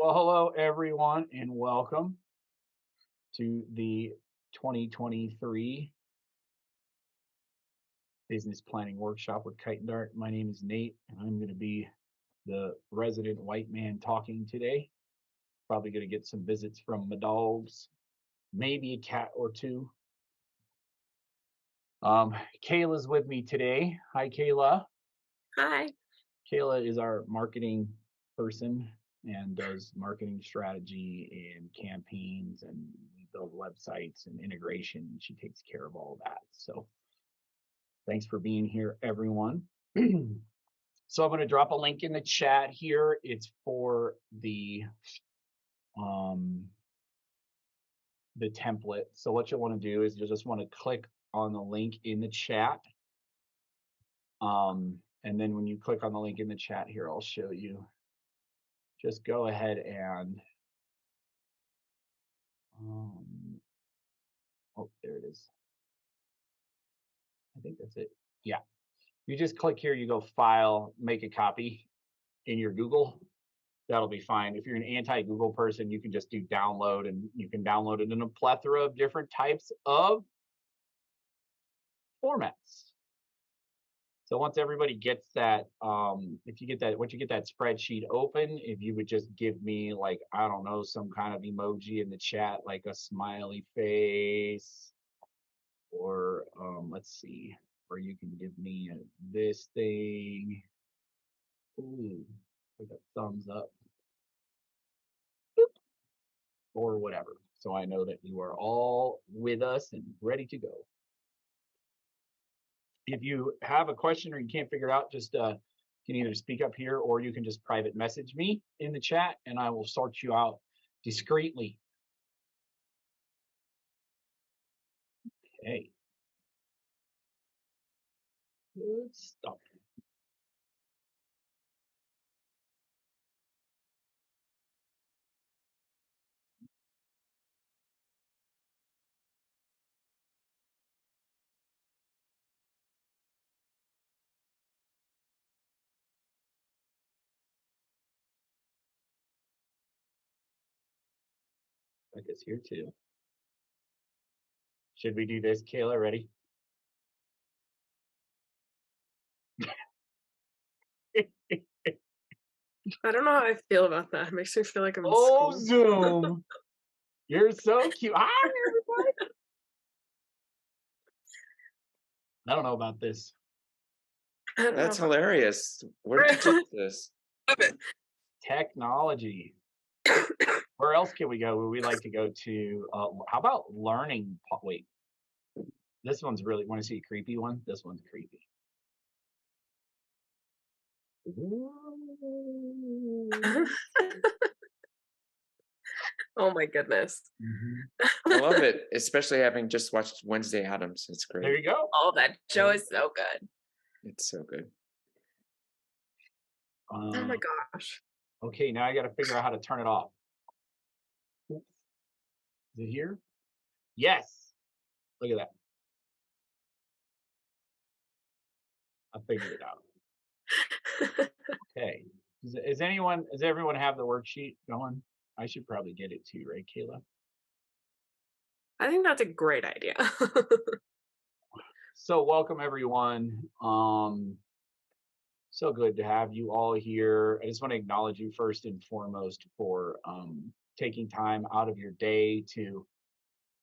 Well, hello everyone, and welcome to the 2023 Business Planning Workshop with Kite and Dart. My name is Nate, and I'm going to be the resident white man talking today. Probably going to get some visits from my dogs, maybe a cat or two. Kayla's with me today. Hi, Kayla. Hi. Kayla is our marketing person and does marketing strategy and campaigns, and we build websites and integration. She takes care of all that. So thanks for being here, everyone. So I'm going to drop a link in the chat here. It's for um, the template. So what you'll want to do is you just want to click on the link in the chat. And then when you click on the link in the chat here, I'll show you. Just go ahead and oh, there it is. I think that's it. Yeah. You just click here, you go file, make a copy in your Google. That'll be fine. If you're an anti-Google person, you can just do download, and you can download it in a plethora of different types of formats. So once everybody gets that, if you get that, once you get that spreadsheet open, if you would just give me, like, I don't know, some kind of emoji in the chat, like a smiley face, or let's see, or you can give me this thing. Ooh, like a thumbs up, or whatever. So I know that you are all with us and ready to go. If you have a question or you can't figure it out, just you can either speak up here or you can just private message me in the chat and I will sort you out discreetly. Okay. Good stuff. I guess here too. Should we do this, Kayla? Ready? I don't know how I feel about that. It makes me feel like I'm in Oh, school. Zoom. You're so cute. Hi, everybody. I don't know about this. I don't That's know. hilarious. Where did you take this? Technology. Where else can we go? Would we like to go to, how about learning? Wait, this one's really, want to see a creepy one? This one's creepy. Oh my goodness. I love it, especially having just watched Wednesday Addams. It's There great. you go. Oh, that show is so good. It's so good. Oh my gosh. Okay, now I got to figure out how to turn it off. Oops. Is it here? Yes. Look at that. I figured it out. Okay. Does everyone have the worksheet going? I should probably get it too, right, Kayla? I think that's a great idea. So welcome everyone. So good to have you all here. I just want to acknowledge you first and foremost for taking time out of your day to.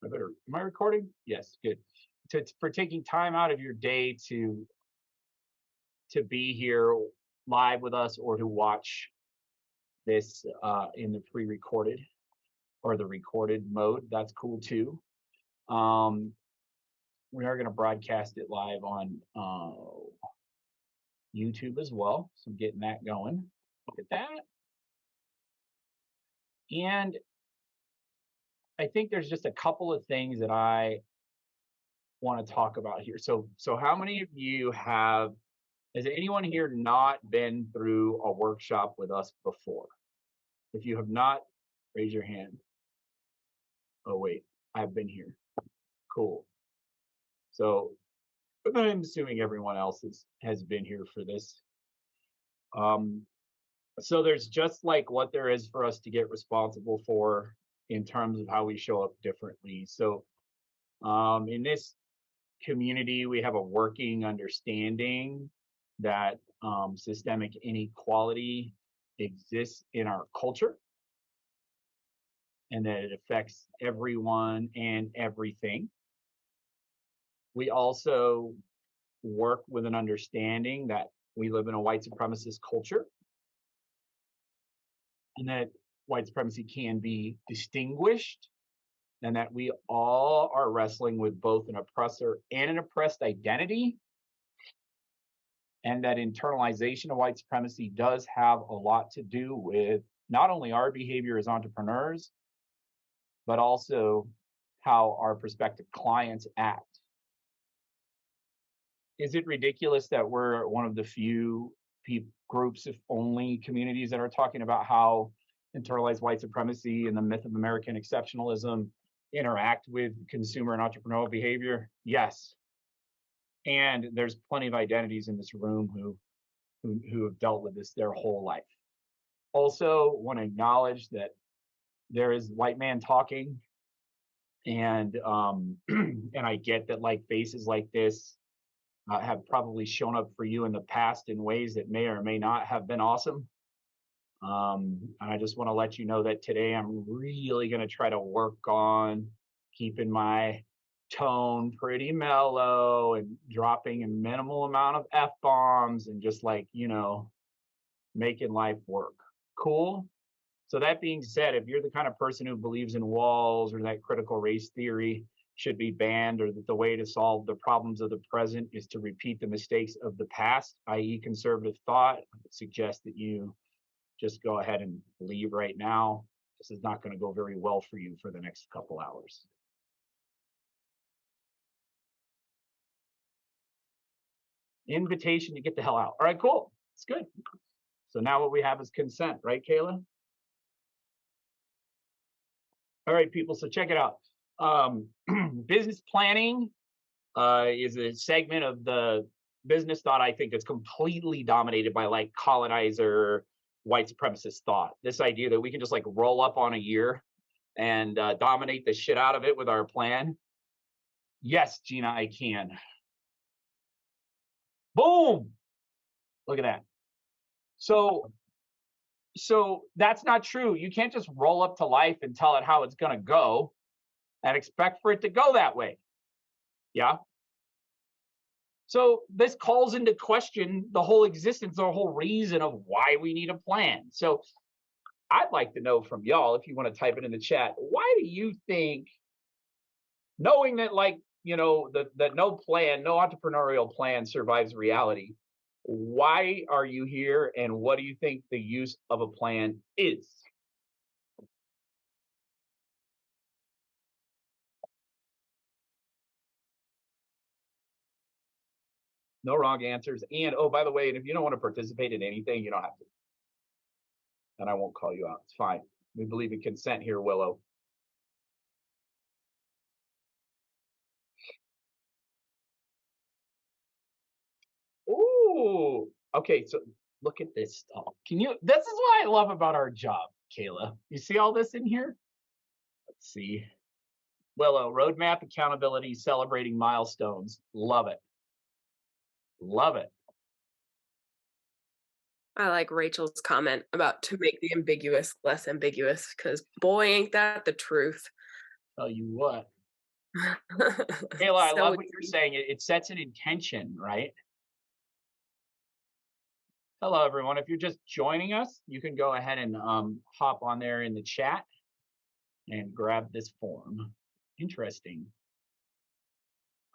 Am I recording? Yes, good. For taking time out of your day to be here live with us or to watch this in the pre-recorded or the recorded mode. That's cool too. We are going to broadcast it live on YouTube as well. So I'm getting that going. Look at that. And I think there's just a couple of things that I want to talk about here. So how many of you has anyone here not been through a workshop with us before? If you have not, raise your hand. Oh wait, I've been here. Cool. So I'm assuming everyone else has been here for this. So there's just like what there is for us to get responsible for in terms of how we show up differently. So in this community, we have a working understanding that systemic inequality exists in our culture and that it affects everyone and everything. We also work with an understanding that we live in a white supremacist culture and that white supremacy can be distinguished and that we all are wrestling with both an oppressor and an oppressed identity, and that internalization of white supremacy does have a lot to do with not only our behavior as entrepreneurs, but also how our prospective clients act. Is it ridiculous that we're one of the few groups, if only communities, that are talking about how internalized white supremacy and the myth of American exceptionalism interact with consumer and entrepreneurial behavior? Yes. And there's plenty of identities in this room who have dealt with this their whole life. Also, want to acknowledge that there is white man talking, and and I get that like faces like this have probably shown up for you in the past in ways that may or may not have been awesome. And I just want to let you know that today I'm really going to try to work on keeping my tone pretty mellow and dropping a minimal amount of F bombs and just like, making life work. Cool. So that being said, if you're the kind of person who believes in walls or that critical race theory should be banned, or that the way to solve the problems of the present is to repeat the mistakes of the past, i.e. conservative thought, I would suggest that you just go ahead and leave right now. This is not going to go very well for you for the next couple hours. Invitation to get the hell out. All right, cool. It's good. So now what we have is consent, right, Kayla? All right, people. So check it out. Business planning is a segment of the business thought, I think, that's completely dominated by like colonizer white supremacist thought. This idea that we can just like roll up on a year and dominate the shit out of it with our plan. Yes, Gina, I can. Boom. Look at that. So that's not true. You can't just roll up to life and tell it how it's going to go and expect for it to go that way. Yeah. So this calls into question the whole existence, the whole reason of why we need a plan. So I'd like to know from y'all, if you want to type it in the chat, why do you think, knowing that like, that no plan, no entrepreneurial plan survives reality, why are you here and what do you think the use of a plan is? No wrong answers. And oh, by the way, and if you don't want to participate in anything, you don't have to. And I won't call you out. It's fine. We believe in consent here, Willow. Ooh. Okay, so look at this stuff. This is what I love about our job, Kayla. You see all this in here? Let's see. Willow, roadmap, accountability, celebrating milestones. Love it. Love it. I like Rachel's comment about to make the ambiguous less ambiguous, because boy, ain't that the truth. Tell you what. Kayla, I So love what you're deep. saying. It sets an intention, right? Hello, everyone. If you're just joining us, you can go ahead and hop on there in the chat and grab this form. Interesting.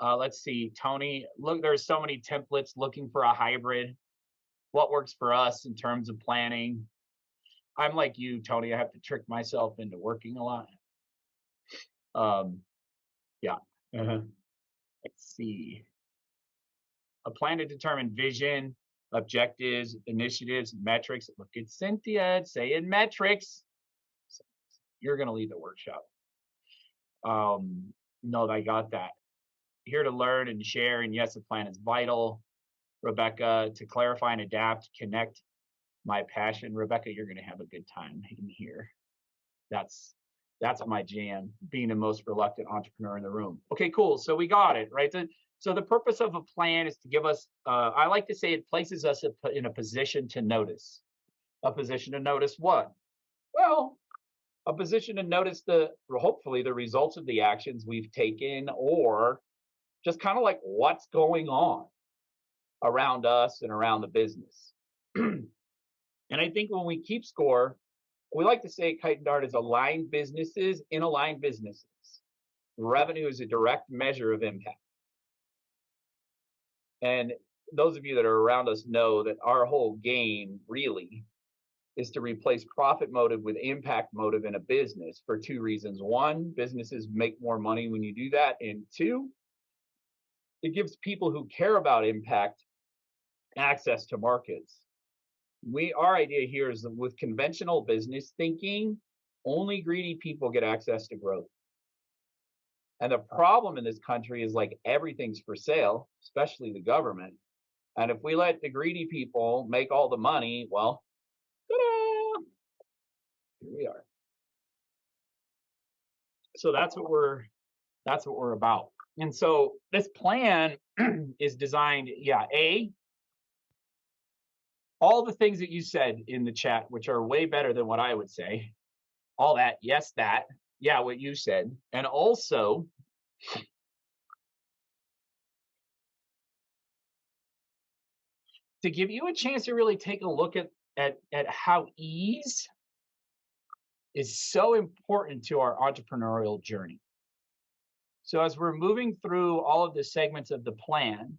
Let's see, Tony. Look, there's so many templates looking for a hybrid. What works for us in terms of planning? I'm like you, Tony. I have to trick myself into working a lot. Yeah. Let's see. A plan to determine vision, objectives, initiatives, metrics. Look at Cynthia saying metrics. You're going to lead the workshop. No, I got that. Here to learn and share. And yes, a plan is vital. Rebecca, to clarify and adapt, connect my passion. Rebecca, you're going to have a good time in here. That's my jam, being the most reluctant entrepreneur in the room. Okay, cool. So we got it, right? So the purpose of a plan is to give us, I like to say it places us in a position to notice. A position to notice what? Well, a position to notice hopefully the results of the actions we've taken, or just kind of like what's going on around us and around the business. And I think when we keep score, we like to say at Kite and Dart is aligned businesses in aligned businesses. Revenue is a direct measure of impact. And those of you that are around us know that our whole game really is to replace profit motive with impact motive in a business for two reasons. One, businesses make more money when you do that. And two, it gives people who care about impact access to markets. Our idea here is that with conventional business thinking, only greedy people get access to growth. And the problem in this country is like everything's for sale, especially the government. And if we let the greedy people make all the money, well, ta-da, here we are. So that's what we're about. And so this plan is designed, all the things that you said in the chat, which are way better than what I would say. All that, yes, that, yeah, what you said. And also, to give you a chance to really take a look at how ease is so important to our entrepreneurial journey. So as we're moving through all of the segments of the plan,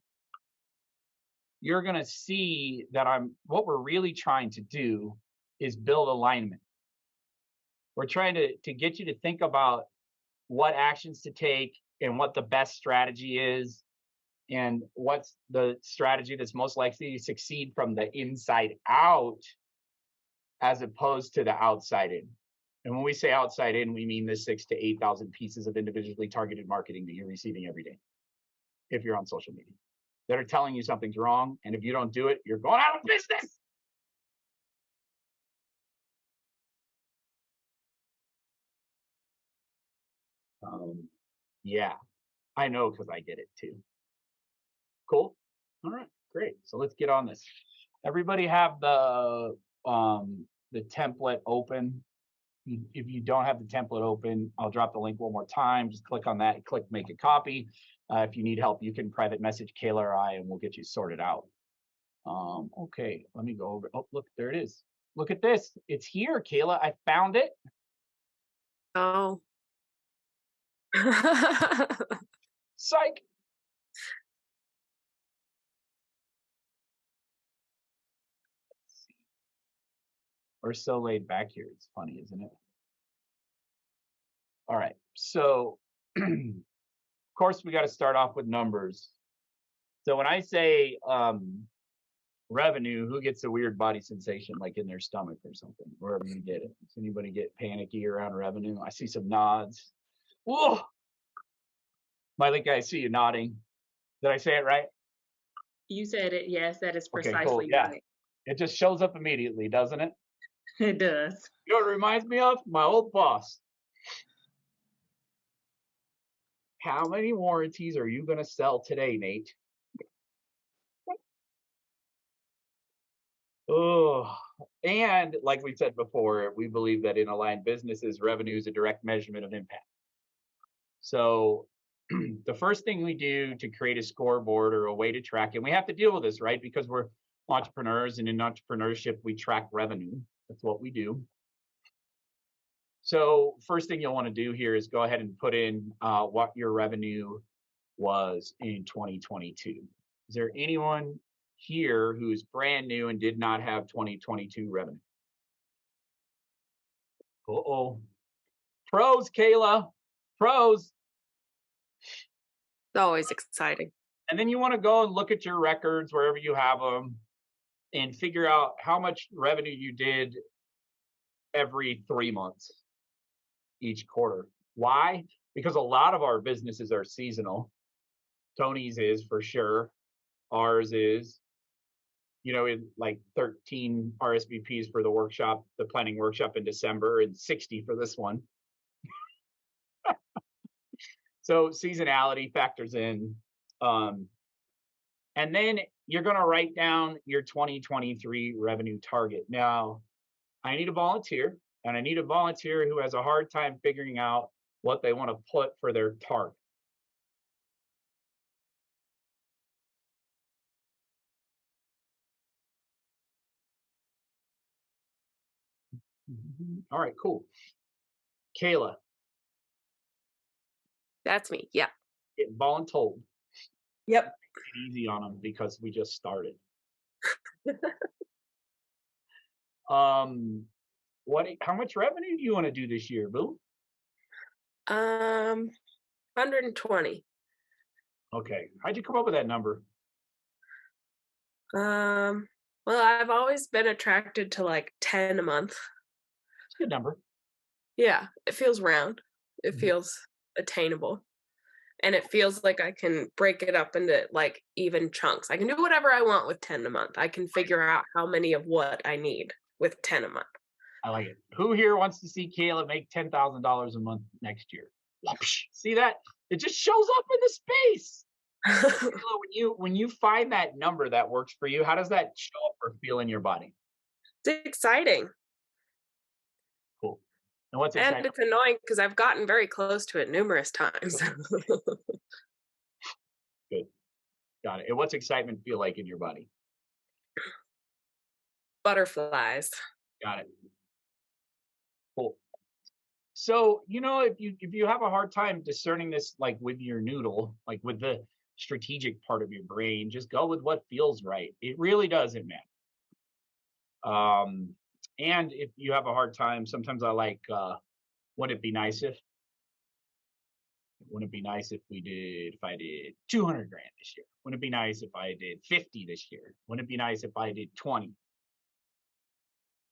you're going to see that what we're really trying to do is build alignment. We're trying to get you to think about what actions to take and what the best strategy is, and what's the strategy that's most likely to succeed from the inside out as opposed to the outside in. And when we say outside in, we mean the 6,000 to 8,000 pieces of individually targeted marketing that you're receiving every day, if you're on social media, that are telling you something's wrong. And if you don't do it, you're going out of business. Yeah, I know, because I get it too. Cool. All right, great. So let's get on this. Everybody have the template open. If you don't have the template open, I'll drop the link one more time. Just click on that, click make a copy. If you need help, you can private message Kayla or I, and we'll get you sorted out. Okay, let me go over. Oh, look, there it is. Look at this. It's here, Kayla. I found it. Oh. Psych. We're so laid back here. It's funny, isn't it? All right. So, of course, we got to start off with numbers. So when I say revenue, who gets a weird body sensation like in their stomach or something, wherever you get it? Does anybody get panicky around revenue? I see some nods. Whoa! Miley, I see you nodding. Did I say it right? You said it. Yes, that is Okay, precisely cool. Yeah. right. It just shows up immediately, doesn't it? It does. You know what it reminds me of? My old boss. How many warranties are you going to sell today, Nate? Oh, and like we said before, we believe that in aligned businesses, revenue is a direct measurement of impact. So the first thing we do to create a scoreboard or a way to track, and we have to deal with this, right? Because we're entrepreneurs, and in entrepreneurship, we track revenue. That's what we do. So first thing you'll want to do here is go ahead and put in what your revenue was in 2022. Is there anyone here who's brand new and did not have 2022 revenue? Uh-oh. Pros, Kayla. Pros. It's always exciting. And then you want to go and look at your records wherever you have them and figure out how much revenue you did every 3 months, each quarter. Why? Because a lot of our businesses are seasonal. Tony's is for sure. Ours is. in like 13 RSVPs for the workshop, the planning workshop in December, and 60 for this one. So seasonality factors in. And then you're going to write down your 2023 revenue target. Now, I need a volunteer, and I need a volunteer who has a hard time figuring out what they want to put for their target. All right, cool. Kayla, That's me. Yeah. get voluntold. Yep. Take it easy on them because we just started. How much revenue do you want to do this year, Boo? 120. Okay. How'd you come up with that number? Well, I've always been attracted to like 10 a month. It's a good number. Yeah, it feels round. It Mhm. feels attainable. And it feels like I can break it up into like even chunks. I can do whatever I want with 10 a month. I can figure out how many of what I need with 10 a month. I like it. Who here wants to see Kayla make $10,000 a month next year? See that? It just shows up in the space. Kayla, when you find that number that works for you, how does that show up or feel in your body? It's exciting. Cool. And what's And exciting? it's annoying because I've gotten very close to it numerous times. Good. Got it. And what's excitement feel like in your body? Butterflies. Got it. Cool. So, if you have a hard time discerning this, like with your noodle, like with the strategic part of your brain, just go with what feels right. It really doesn't matter. And if you have a hard time, sometimes I like, wouldn't it be nice if if I did 200 grand this year? Wouldn't it be nice if I did 50 this year? Wouldn't it be nice if I did 20?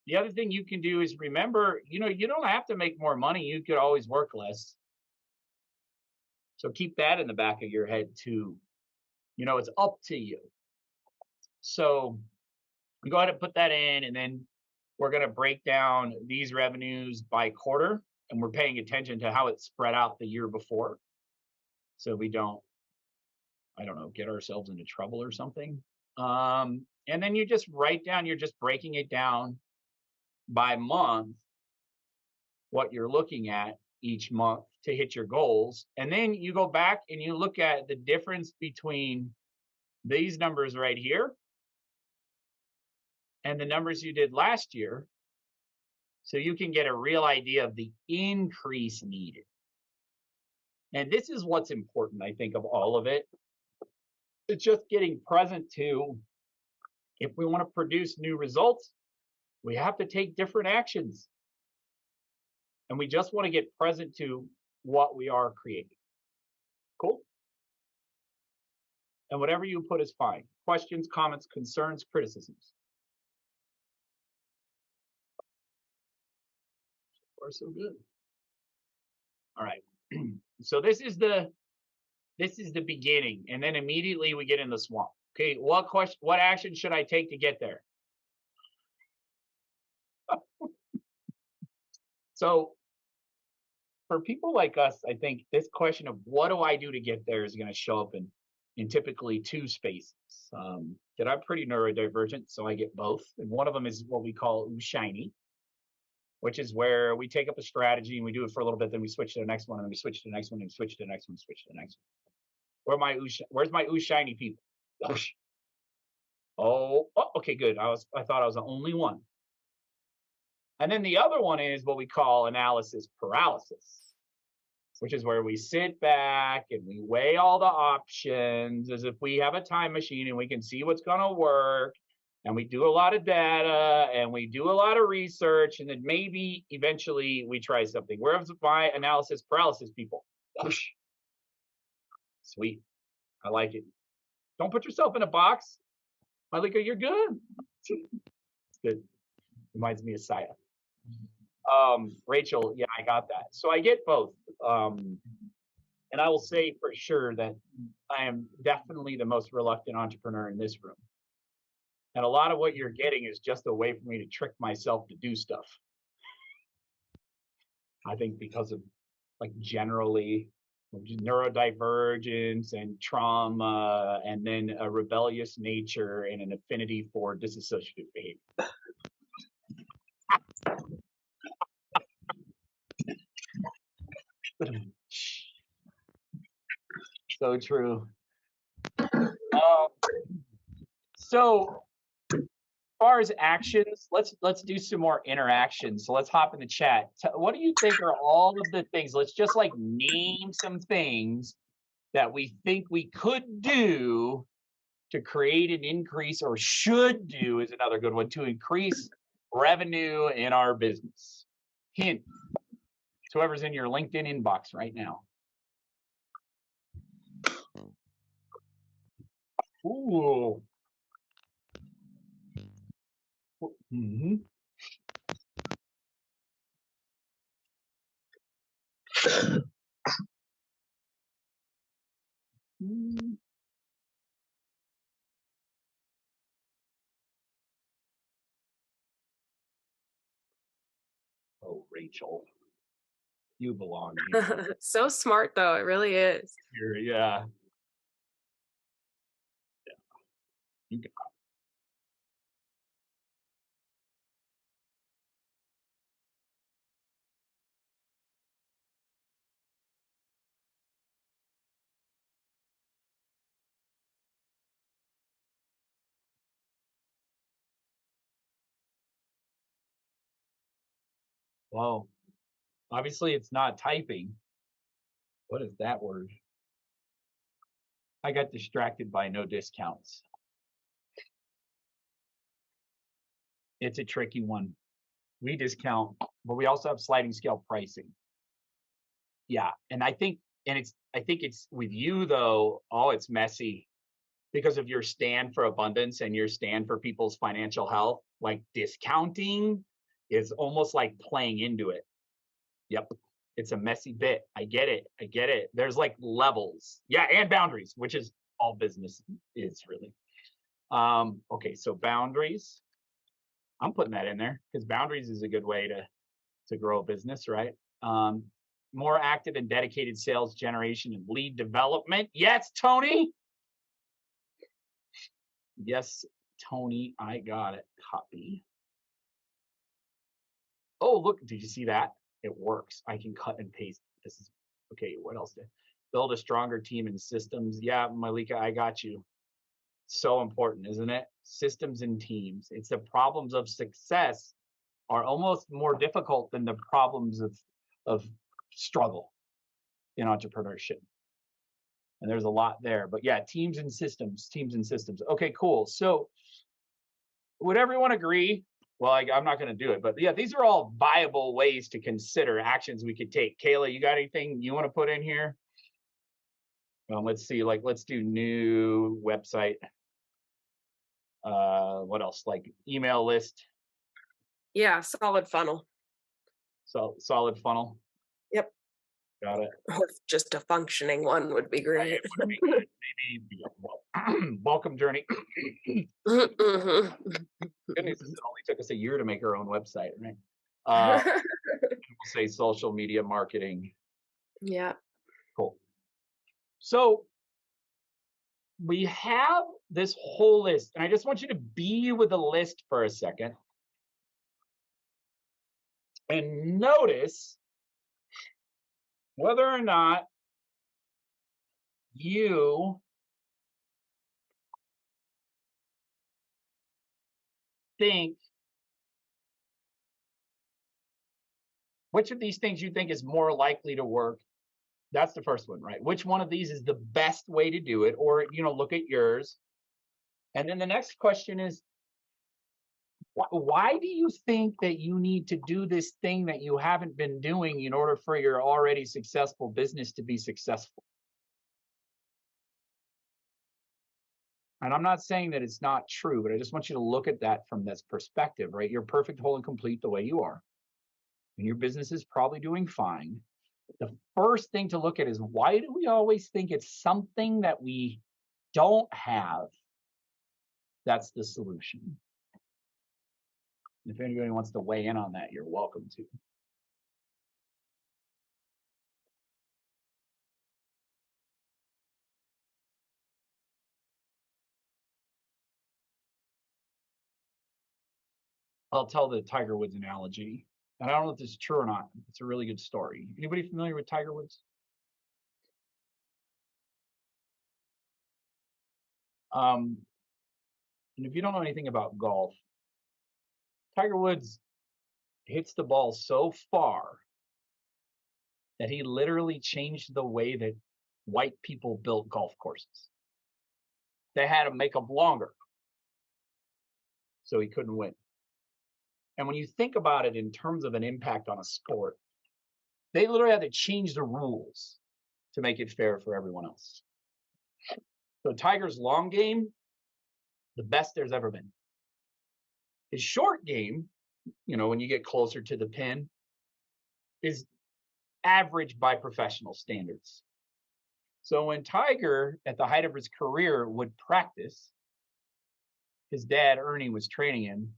The other thing you can do is remember, you don't have to make more money. You could always work less. So keep that in the back of your head too. It's up to you. So go ahead and put that in, and then we're going to break down these revenues by quarter, and we're paying attention to how it's spread out the year before. So we don't, I don't know, get ourselves into trouble or something. And then you just write down, you're just breaking it down by month, what you're looking at each month to hit your goals. And then you go back and you look at the difference between these numbers right here and the numbers you did last year. So you can get a real idea of the increase needed. And this is what's important, I think, of all of it. It's just getting present to, if we want to produce new results, we have to take different actions. And we just want to get present to what we are creating. Cool? And whatever you put is fine. Questions, comments, concerns, criticisms. So far, so good. All right. So this is the beginning, and then immediately we get in the swamp. Okay, what action should I take to get there? So for people like us, I think this question of what do I do to get there is going to show up in typically two spaces. That I'm pretty neurodivergent, so I get both. And one of them is what we call ooh shiny, which is where we take up a strategy and we do it for a little bit, then we switch to the next one, and then we switch to the next one, and we switch to the next one, switch to the next one. Where's my ooh shiny people? Oh, okay, good. I thought I was the only one. And then the other one is what we call analysis paralysis, which is where we sit back and we weigh all the options as if we have a time machine and we can see what's going to work. And we do a lot of data and we do a lot of research, and then maybe eventually we try something. Where's my analysis paralysis people? Sweet. I like it. Don't put yourself in a box. Malika, you're good. It's good. Reminds me of Saya. Rachel, yeah, I got that. So I get both. And I will say for sure that I am definitely the most reluctant entrepreneur in this room. And a lot of what you're getting is just a way for me to trick myself to do stuff. I think because of like generally neurodivergence and trauma, and then a rebellious nature and an affinity for dissociative behavior. So true. So as far as actions, let's do some more interaction. So let's hop in the chat. What do you think are all of the things? Let's just like name some things that we think we could do to create an increase, or should do is another good one, to increase revenue in our business. Hint to whoever's in your LinkedIn inbox right now. Ooh. Mm-hmm. Oh, Rachel, you belong here. So smart though, it really is. Yeah. You got Well, obviously it's not typing. What is that word? I got distracted by no discounts. It's a tricky one. We discount, but we also have sliding scale pricing. Yeah, and I think it's with you though. Oh, it's messy because of your stand for abundance and your stand for people's financial health. Like discounting is almost like playing into it. Yep. It's a messy bit. I get it. There's like levels. Yeah, and boundaries, which is all business is really. Okay, so boundaries. I'm putting that in there because boundaries is a good way to grow a business, right? More active and dedicated sales generation and lead development. Yes, Tony. Yes, Tony, I got it. Copy. Oh, look, did you see that? It works. I can cut and paste. This is okay. What else? Build a stronger team and systems. Yeah, Malika, I got you. So important, isn't it? Systems and teams. It's the problems of success are almost more difficult than the problems of struggle in entrepreneurship. And there's a lot there. But yeah, teams and systems. Okay, cool. So would everyone agree? Well, I'm not going to do it, but yeah, these are all viable ways to consider actions we could take. Kayla, you got anything you want to put in here? Let's see, like, let's do new website. What else? Like email list. Yeah, solid funnel. So solid funnel. Yep. Got it. Or just a functioning one would be great. Maybe welcome journey. Good news is it only took us a year to make our own website, right? We'll say social media marketing. Yeah. Cool. So we have this whole list, and I just want you to be with the list for a second and notice whether or not you think which of these things you think is more likely to work. That's the first one, right? Which one of these is the best way to do it? Or, look at yours. And then the next question is, why do you think that you need to do this thing that you haven't been doing in order for your already successful business to be successful? And I'm not saying that it's not true, but I just want you to look at that from this perspective, right? You're perfect, whole, and complete the way you are. And your business is probably doing fine. The first thing to look at is, why do we always think it's something that we don't have That's the solution. If anybody wants to weigh in on that, you're welcome to. I'll tell the Tiger Woods analogy. And I don't know if this is true or not. It's a really good story. Anybody familiar with Tiger Woods? And if you don't know anything about golf, Tiger Woods hits the ball so far that he literally changed the way that white people built golf courses. They had to make them longer, so he couldn't win. And when you think about it in terms of an impact on a sport, they literally had to change the rules to make it fair for everyone else. So Tiger's long game, the best there's ever been. His short game, when you get closer to the pin, is average by professional standards. So when Tiger, at the height of his career, would practice, his dad, Ernie, was training him.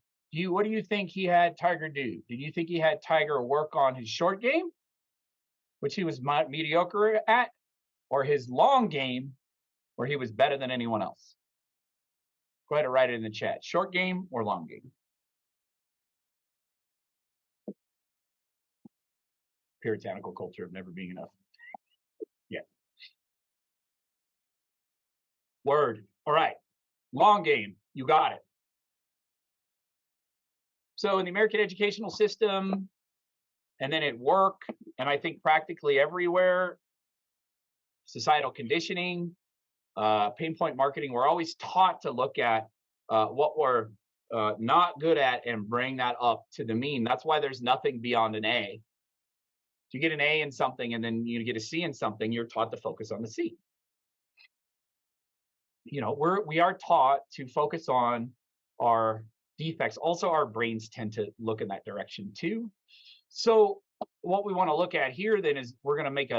What do you think he had Tiger do? Did you think he had Tiger work on his short game, which he was mediocre at, or his long game, where he was better than anyone else? Go ahead and write it in the chat. Short game or long game? Puritanical culture of never being enough. Yeah. Word. All right. Long game. You got it. So in the American educational system, and then at work, and I think practically everywhere, societal conditioning, pain point marketing, we're always taught to look at what we're not good at and bring that up to the mean. That's why there's nothing beyond an A. If you get an A in something and then you get a C in something, you're taught to focus on the C. We are taught to focus on our defects. Also, our brains tend to look in that direction too. So what we want to look at here then is we're going to make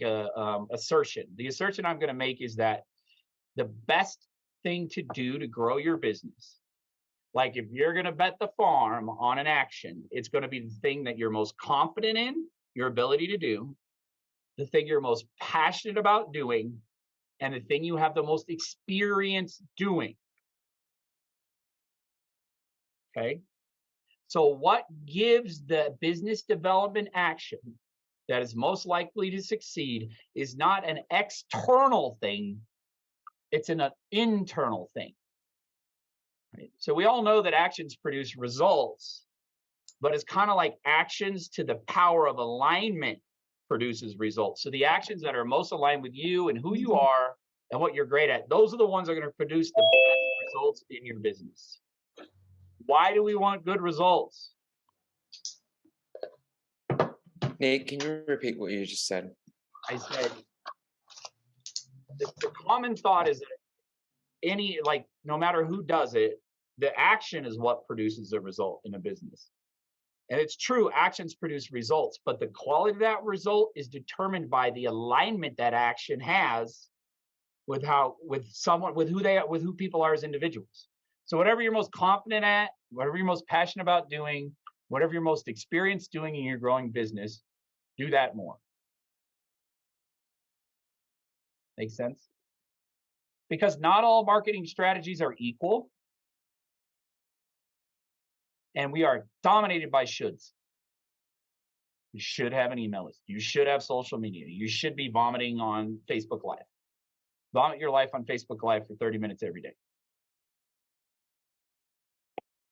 a assertion. The assertion I'm going to make is that the best thing to do to grow your business, like if you're going to bet the farm on an action, it's going to be the thing that you're most confident in, your ability to do, the thing you're most passionate about doing, and the thing you have the most experience doing. Okay. So what gives the business development action that is most likely to succeed is not an external thing, it's an internal thing. Right? So we all know that actions produce results, but it's kind of like actions to the power of alignment produces results. So the actions that are most aligned with you and who you are and what you're great at, those are the ones that are going to produce the best results in your business. Why do we want good results? Nate, can you repeat what you just said? I said, the common thought is that no matter who does it, the action is what produces the result in a business. And it's true, actions produce results, but the quality of that result is determined by the alignment that action has with who people are as individuals. So whatever you're most confident at, whatever you're most passionate about doing, whatever you're most experienced doing in your growing business, do that more. Make sense? Because not all marketing strategies are equal. And we are dominated by shoulds. You should have an email list. You should have social media. You should be vomiting on Facebook Live. Vomit your life on Facebook Live for 30 minutes every day.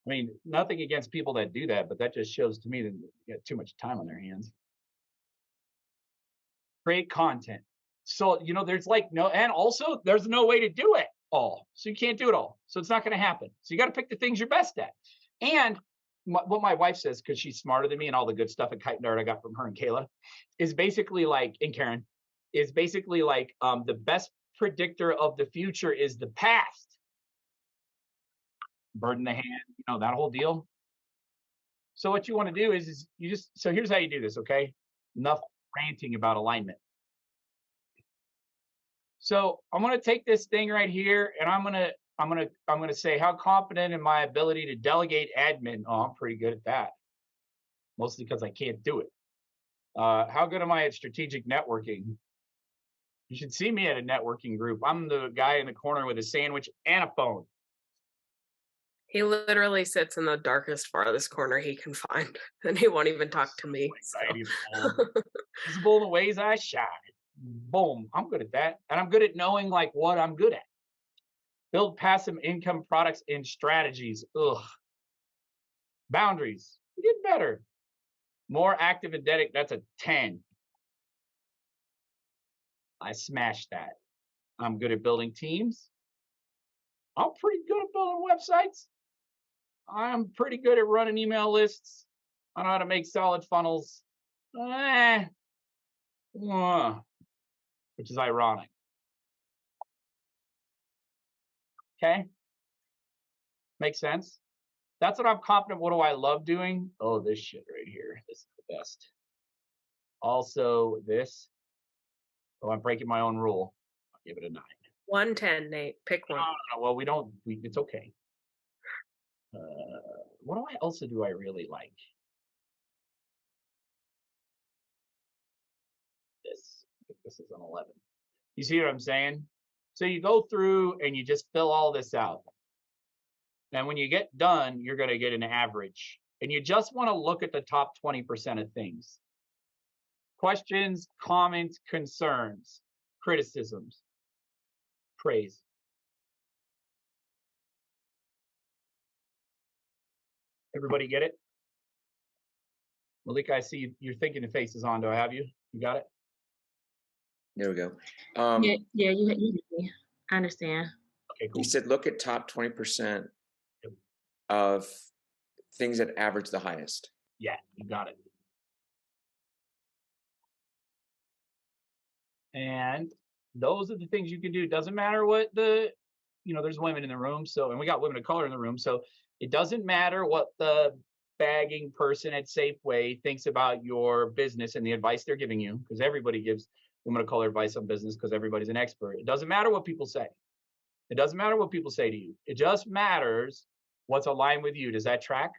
I mean, nothing against people that do that, but that just shows to me that they got too much time on their hands. Create content. So, there's and also there's no way to do it all. So you can't do it all. So it's not going to happen. So you got to pick the things you're best at. And what my wife says, because she's smarter than me and all the good stuff at Kite I got from her and Kayla, is basically and Karen, is basically the best predictor of the future is the past. Bird in the hand, that whole deal. So what you want to do is so here's how you do this, okay? Enough ranting about alignment. So I'm going to take this thing right here and I'm going to I'm gonna say, how confident in my ability to delegate admin? Oh, I'm pretty good at that. Mostly because I can't do it. How good am I at strategic networking? You should see me at a networking group. I'm the guy in the corner with a sandwich and a phone. He literally sits in the darkest, farthest corner he can find, and he won't even talk to me. Anxiety of all. Visible in the ways I shine. Boom. I'm good at that. And I'm good at knowing like what I'm good at. Build passive income products and strategies. Ugh. Boundaries. We're getting better. More active and dedicated. That's a 10. I smashed that. I'm good at building teams. I'm pretty good at building websites. I'm pretty good at running email lists. I know how to make solid funnels. Eh, which is ironic. Okay. Makes sense. That's what I'm confident. What do I love doing? Oh, this shit right here. This is the best. Also, this. Oh, I'm breaking my own rule. I'll give it a 9. 110, Nate. Pick one. No, well, we don't. It's okay. What do I also do? I really like this. I think this is an 11. You see what I'm saying? So you go through and you just fill all this out. And when you get done, you're going to get an average. And you just want to look at the top 20% of things. Questions, comments, concerns, criticisms, praise. Everybody get it? Malika, I see you're thinking the face is on. Do I have you? You got it? There we go. Yeah, you hit me. I understand. Okay, cool. You said look at top 20% of things that average the highest. Yeah, you got it. And those are the things you can do. Doesn't matter what there's women in the room, so, and we got women of color in the room, so it doesn't matter what the bagging person at Safeway thinks about your business and the advice they're giving you, because everybody gives women of color advice on business because everybody's an expert. It doesn't matter what people say. It doesn't matter what people say to you. It just matters what's aligned with you. Does that track?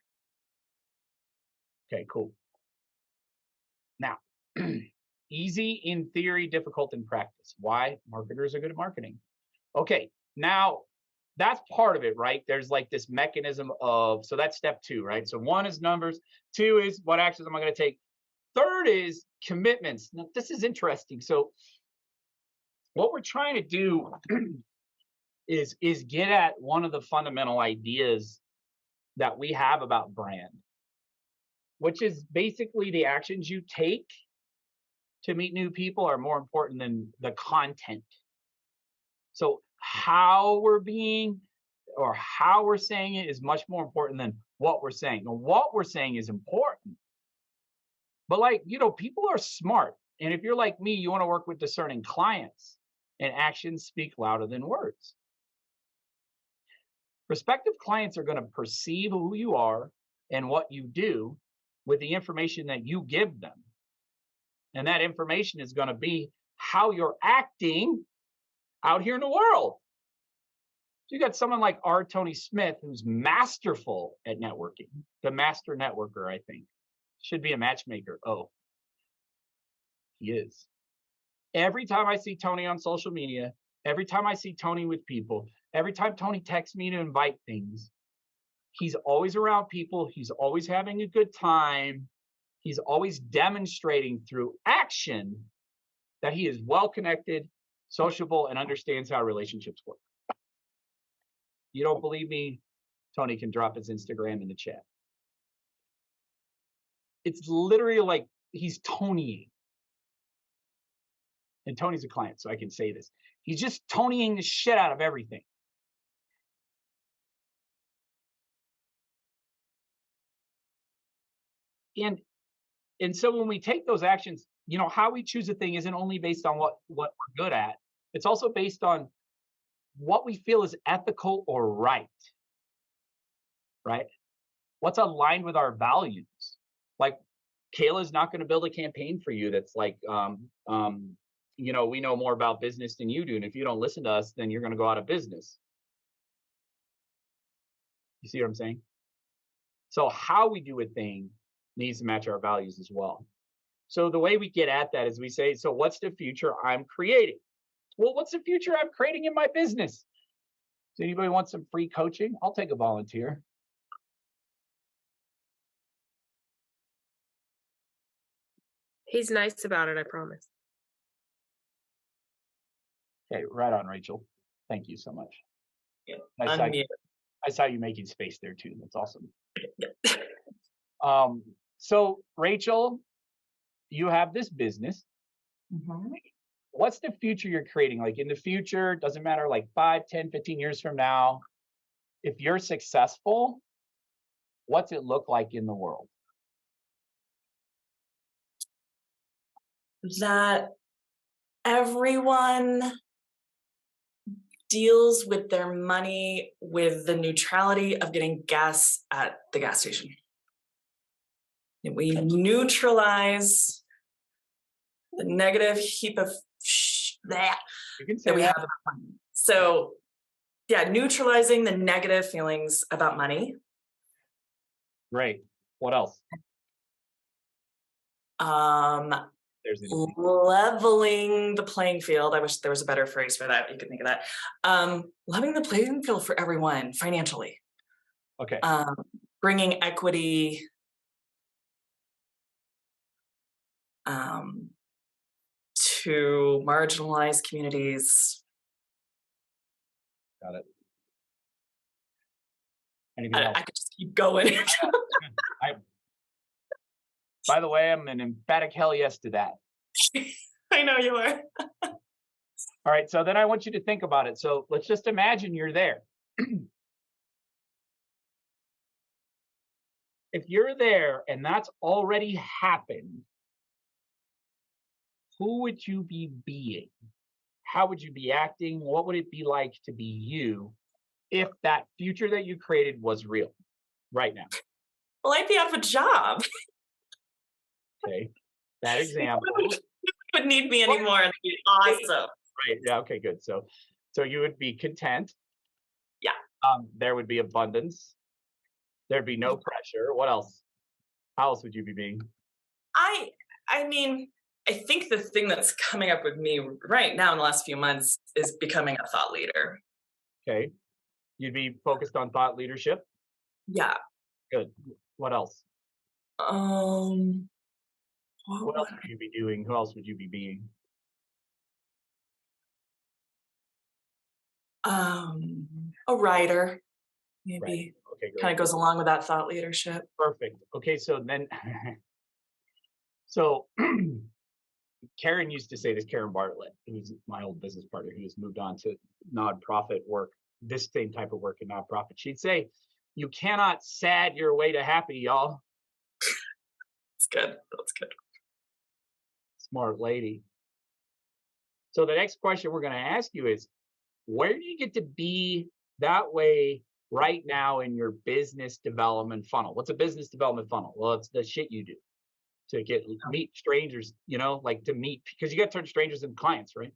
Okay, cool. Now, easy in theory, difficult in practice. Why? Marketers are good at marketing. Okay, now that's part of it, right? There's like this mechanism of, so that's step 2, right? So 1 is numbers, 2 is what actions am I going to take? 3rd is commitments. Now, this is interesting. So what we're trying to do is get at one of the fundamental ideas that we have about brand, which is basically the actions you take to meet new people are more important than the content. So how we're being or how we're saying it is much more important than what we're saying. Now, what we're saying is important. But people are smart. And if you're like me, you want to work with discerning clients, and actions speak louder than words. Prospective clients are going to perceive who you are and what you do with the information that you give them. And that information is going to be how you're acting out here in the world. So you got someone like R. Tony Smith, who's masterful at networking, the master networker, I think. Should be a matchmaker. Oh, he is. Every time I see Tony on social media, every time I see Tony with people, every time Tony texts me to invite things, he's always around people. He's always having a good time. He's always demonstrating through action that he is well-connected, sociable, and understands how relationships work. You don't believe me? Tony can drop his Instagram in the chat. It's literally like he's Tonying. And Tony's a client, so I can say this. He's just Tonying the shit out of everything. And so when we take those actions, how we choose a thing isn't only based on what we're good at. It's also based on what we feel is ethical or right? What's aligned with our values? Like, Kayla's not going to build a campaign for you that's like, we know more about business than you do. And if you don't listen to us, then you're going to go out of business. You see what I'm saying? So how we do a thing needs to match our values as well. So the way we get at that is we say, so what's the future I'm creating? Well, what's the future I'm creating in my business? Does anybody want some free coaching? I'll take a volunteer. He's nice about it, I promise. Okay, right on, Rachel. Thank you so much. Yeah, I saw you making space there too. That's awesome. Yeah. So Rachel, you have this business. Mhm. What's the future you're creating? Like in the future, doesn't matter, like 5, 10, 15 years from now, if you're successful, what's it look like in the world? That everyone deals with their money with the neutrality of getting gas at the gas station. And we neutralize the negative heap of that You can say we that. have about money. So, yeah, neutralizing the negative feelings about money. Great. What else? There's anything. Leveling the playing field. I wish there was a better phrase for that. You could think of that. Leveling the playing field for everyone financially. Okay. Bringing equity. To marginalized communities. Got it. Anything else? I could just keep going. By the way, I'm an emphatic hell yes to that. I know you are. All right, so then I want you to think about it. So let's just imagine you're there. If you're there and that's already happened, who would you be being? How would you be acting? What would it be like to be you if that future that you created was real right now? Well, I'd be out of a job. Okay, that example. You wouldn't need me anymore. That'd be awesome. Right. Yeah. Okay. Good. So you would be content. Yeah. There would be abundance. There'd be no pressure. What else? How else would you be being? I mean, I think the thing that's coming up with me right now in the last few months is becoming a thought leader. Okay. You'd be focused on thought leadership. Yeah. Good. What else? What else would you be doing? Who else would you be being? A writer, maybe. Right. Okay, great. Kind of goes along with that thought leadership. Perfect. Okay, so then, so Karen used to say this, Karen Bartlett, who's my old business partner, who's moved on to nonprofit work, this same type of work in nonprofit. She'd say, you cannot sad your way to happy, y'all. That's good. That's good. Smart lady. So the next question we're going to ask you is, where do you get to be that way right now in your business development funnel? What's a business development funnel? Well, it's the shit you do to meet strangers, like to meet, because you got to turn strangers into clients, right?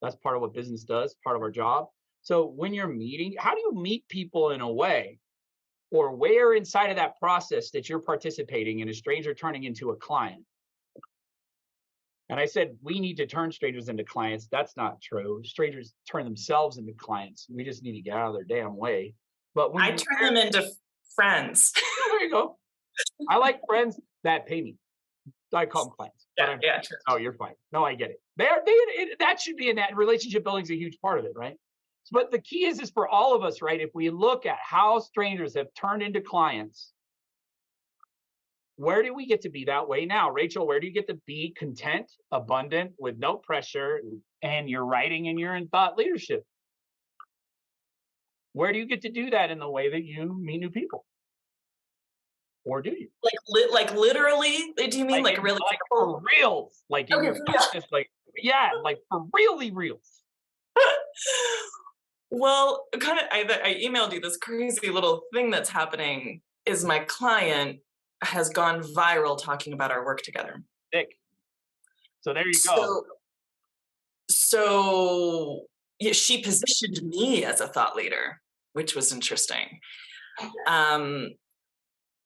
That's part of what business does, part of our job. So when you're meeting, how do you meet people in a way, or where inside of that process that you're participating in a stranger turning into a client? And I said, we need to turn strangers into clients. That's not true. Strangers turn themselves into clients. We just need to get out of their damn way. But when I turn them into friends. There you go. I like friends that pay me. I call them clients. Yeah, sure. Oh, you're fine. No, I get it. That should be in that. Relationship building is a huge part of it, right? But the key is for all of us, right? If we look at how strangers have turned into clients, where do we get to be that way now? Rachel, where do you get to be content, abundant, with no pressure, and you're writing and you're in thought leadership? Where do you get to do that in the way that you meet new people? Or do you? Like literally? Do you mean like really? Like for reals? Like in your business, like for really reals. Well, kind of. I emailed you this crazy little thing that's happening. Is my client has gone viral talking about our work together. Sick. So there you go. So yeah, she positioned me as a thought leader, which was interesting.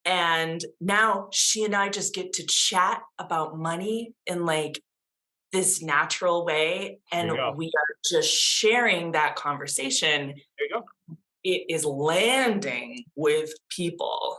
And now she and I just get to chat about money in like this natural way. And There you go. we are just sharing that conversation. There you go. It is landing with people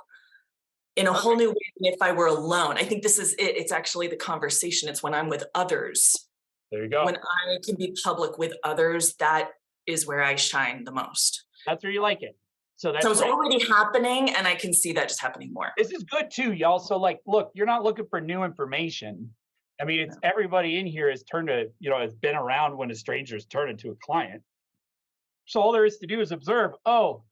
in a whole Perfect. new way than if I were alone. I think this is it. It's actually the conversation. It's when I'm with others. There you go. When I can be public with others, that is where I shine the most. That's where you like it. So that's So it's right. already happening, and I can see that just happening more. This is good too, y'all. So like, look, you're not looking for new information. I mean, it's everybody in here has turned to, has been around when a stranger's turned into a client. So all there is to do is observe. Oh,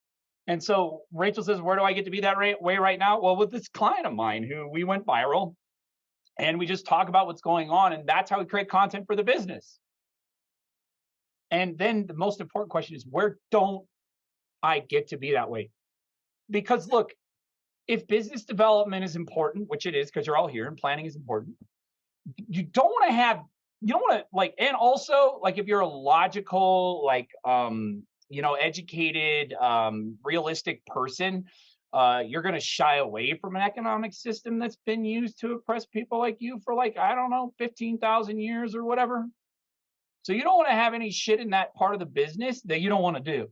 and so Rachel says, where do I get to be that way right now? Well, with this client of mine who we went viral, and we just talk about what's going on, and that's how we create content for the business. And then the most important question is, where don't I get to be that way? Because look, if business development is important, which it is because you're all here and planning is important, you don't want to like, and also like if you're a logical, like, educated, realistic person, you're going to shy away from an economic system that's been used to oppress people like you for like, I don't know, 15,000 years or whatever. So you don't want to have any shit in that part of the business that you don't want to do,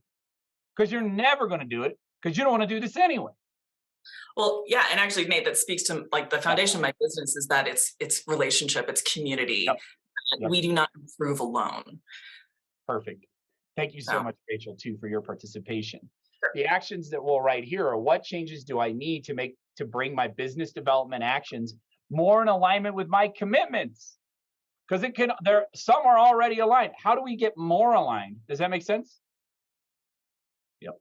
because you're never going to do it because you don't want to do this anyway. Well, yeah, and actually, Nate, that speaks to like the foundation of my business is that it's relationship, it's community. Yep. And we do not improve alone. Perfect. Thank you so No. much, Rachel, too, for your participation. Sure. The actions that we'll write here are what changes do I need to bring my business development actions more in alignment with my commitments? Because some are already aligned. How do we get more aligned? Does that make sense? Yep.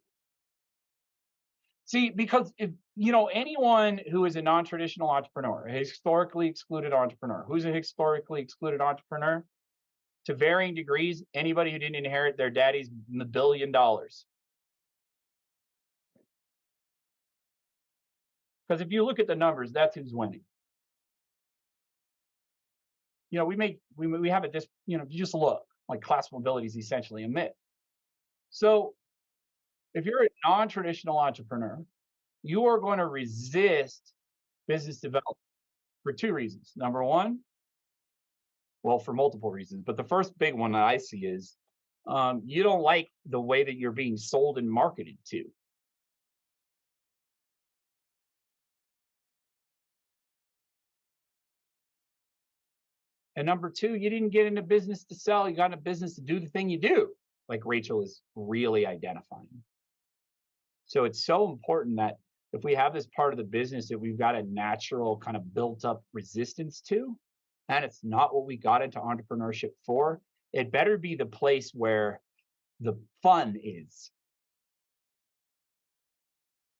See, because if anyone who is a non-traditional entrepreneur, a historically excluded entrepreneur, who's a historically excluded entrepreneur? To varying degrees, anybody who didn't inherit their daddy's $1 billion. Because if you look at the numbers, that's who's winning. We have it this, if you just look, like class mobility is essentially a myth. So if you're a non-traditional entrepreneur, you are going to resist business development for two reasons. Number one, well, for multiple reasons, but the first big one that I see is you don't like the way that you're being sold and marketed to. And number two, you didn't get into business to sell, you got into business to do the thing you do, like Rachel is really identifying. So it's so important that if we have this part of the business that we've got a natural kind of built up resistance to, and it's not what we got into entrepreneurship for, it better be the place where the fun is.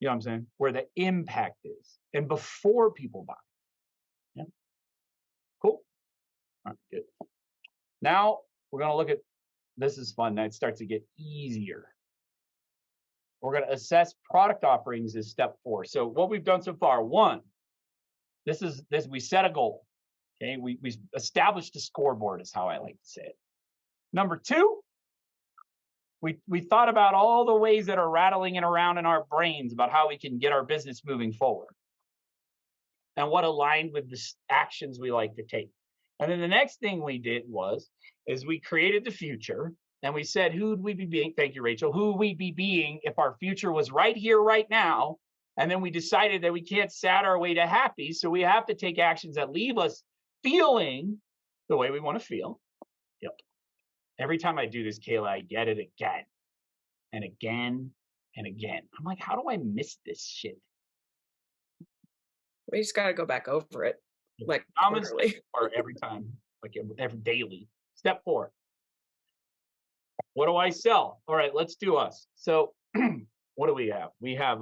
You know what I'm saying? Where the impact is, and before people buy. Yeah. Cool. All right, good. Now we're going to look at, this is fun. Now it starts to get easier. We're going to assess product offerings as step 4. So what we've done so far, one, we set a goal. Okay, we established a scoreboard is how I like to say it. Number 2, we thought about all the ways that are rattling it around in our brains about how we can get our business moving forward and what aligned with the actions we like to take. And then the next thing we did is we created the future, and we said, who would we be being? Thank you, Rachel. Who would we be being if our future was right here, right now? And then we decided that we can't sat our way to happy, so we have to take actions that leave us feeling the way we want to feel. Yep. Every time I do this, Kayla, I get it again and again and again. I'm like, how do I miss this shit? We just got to go back over it, like Common quarterly. step 4 every time, like every daily. Step 4. What do I sell? All right, let's do us. So what do we have? We have,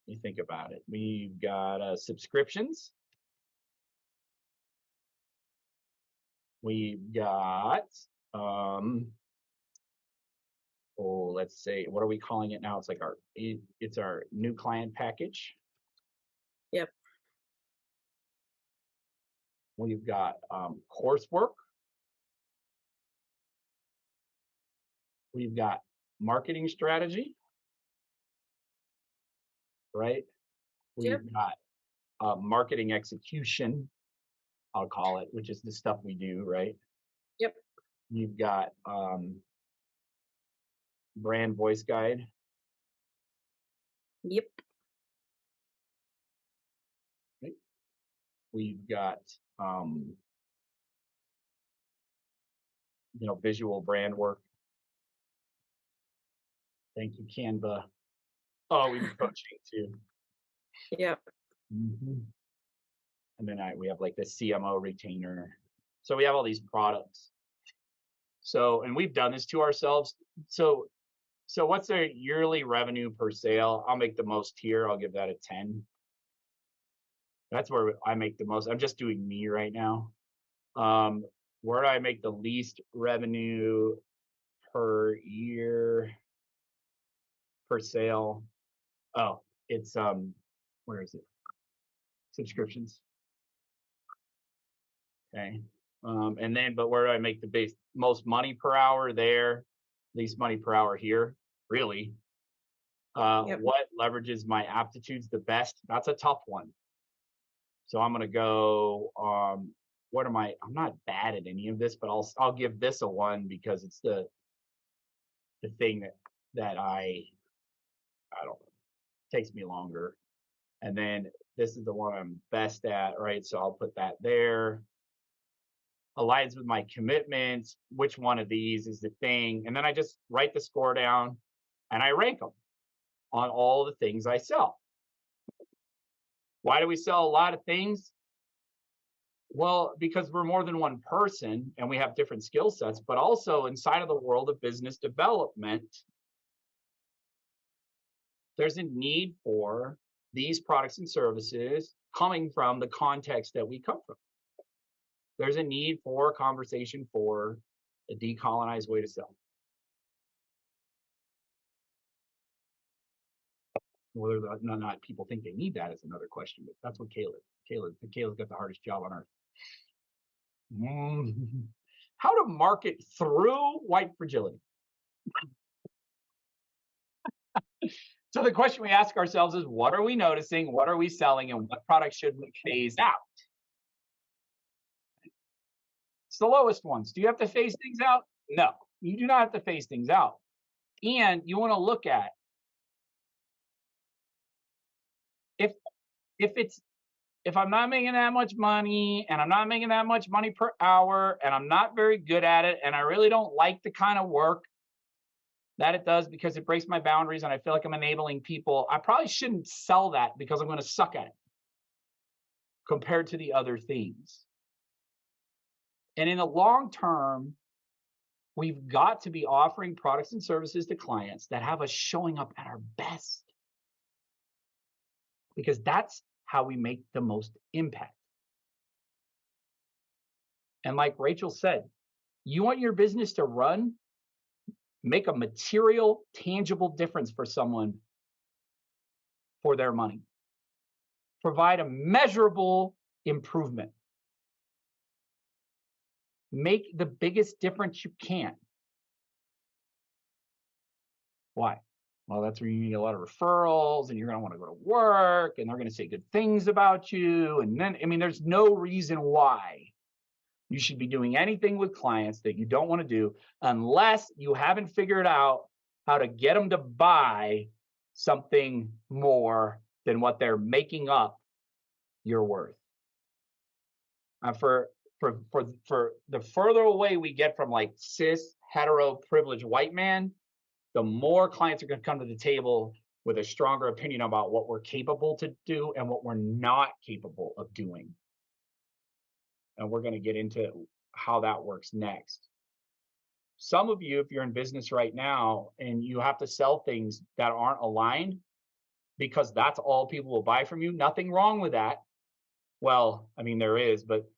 you think about it. We've got subscriptions. We've got, let's say, what are we calling it now? It's like it's our new client package. Yep. We've got coursework. We've got marketing strategy. right? Yep. We've got marketing execution, I'll call it, which is the stuff we do, right? Yep. You've got brand voice guide. Yep. Right? We've got visual brand work. Thank you, Canva. Oh, we do coaching too. Yep. And then we have like the CMO retainer. So we have all these products. So, and we've done this to ourselves. So what's their yearly revenue per sale? I'll make the most here. I'll give that a 10. That's where I make the most. I'm just doing me right now. Where do I make the least revenue per year per sale? Oh, it's where is it? Subscriptions. Okay. And then, but where do I make the most money per hour there? Least money per hour here, really. Yep. What leverages my aptitudes the best? That's a tough one. So I'm gonna go. What am I? I'm not bad at any of this, but I'll give this a 1 because it's the thing that I don't know, takes me longer. And then this is the one I'm best at, right? So I'll put that there. Aligns with my commitments. Which one of these is the thing? And then I just write the score down and I rank them on all the things I sell. Why do we sell a lot of things? Well, because we're more than one person and we have different skill sets, but also inside of the world of business development, there's a need for these products and services coming from the context that we come from. There's a need for a conversation for a decolonized way to sell. Whether or not people think they need that is another question, but that's what Caleb's got the hardest job on earth. How to market through white fragility. So the question we ask ourselves is, what are we noticing? What are we selling? And what products should we phase out? It's the lowest ones. Do you have to phase things out? No, you do not have to phase things out. And you want to look at if I'm not making that much money and I'm not making that much money per hour and I'm not very good at it and I really don't like the kind of work that it does because it breaks my boundaries and I feel like I'm enabling people, I probably shouldn't sell that because I'm going to suck at it compared to the other things. And in the long term, we've got to be offering products and services to clients that have us showing up at our best, because that's how we make the most impact. And like Rachel said, you want your business to run, make a material, tangible difference for someone for their money. Provide a measurable improvement. Make the biggest difference you can. Why? Well, that's where you need a lot of referrals and you're going to want to go to work and they're going to say good things about you. And then, I mean, there's no reason why you should be doing anything with clients that you don't want to do unless you haven't figured out how to get them to buy something more than what they're making up your worth. For the further away we get from like cis, hetero, privileged white man, the more clients are going to come to the table with a stronger opinion about what we're capable to do and what we're not capable of doing. And we're going to get into how that works next. Some of you, if you're in business right now and you have to sell things that aren't aligned because that's all people will buy from you, nothing wrong with that. Well, I mean, there is, but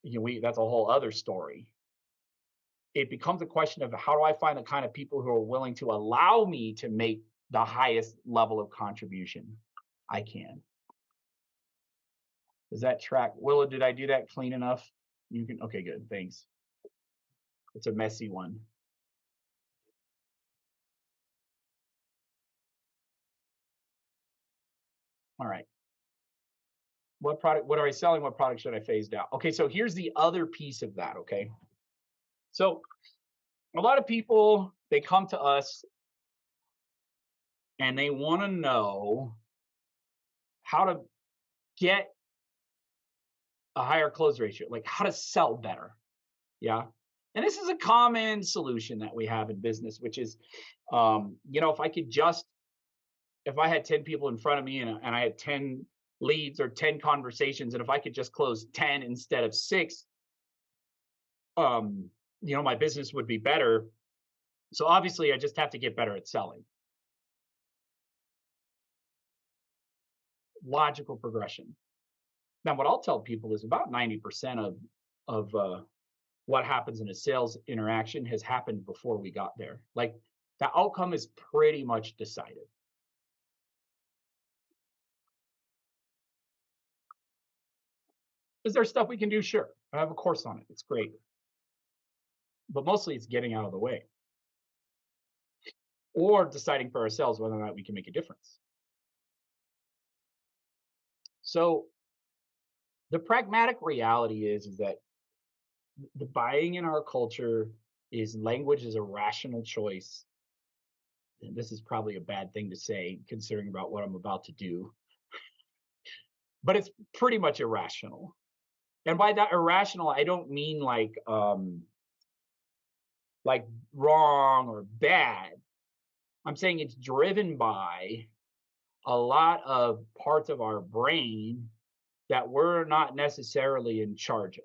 that's a whole other story. It becomes a question of how do I find the kind of people who are willing to allow me to make the highest level of contribution I can. Does that track? Willa, did I do that clean enough? You can, okay, good, thanks. It's a messy one. All right. What are I selling? What product should I phase out? Okay, so here's the other piece of that, okay? So a lot of people, they come to us and they want to know how to get a higher close ratio, like how to sell better. Yeah. And this is a common solution that we have in business, which is, if I had 10 people in front of me and I had 10 leads or 10 conversations, and if I could just close 10 instead of 6, my business would be better. So obviously I just have to get better at selling. Logical progression. Now, what I'll tell people is about 90% of what happens in a sales interaction has happened before we got there. Like the outcome is pretty much decided. Is there stuff we can do? Sure. I have a course on it. It's great. But mostly it's getting out of the way. Or deciding for ourselves whether or not we can make a difference. So the pragmatic reality is that the buying in our culture is language is a rational choice. And this is probably a bad thing to say considering about what I'm about to do. But it's pretty much irrational. And by that irrational, I don't mean like wrong or bad. I'm saying it's driven by a lot of parts of our brain that we're not necessarily in charge of.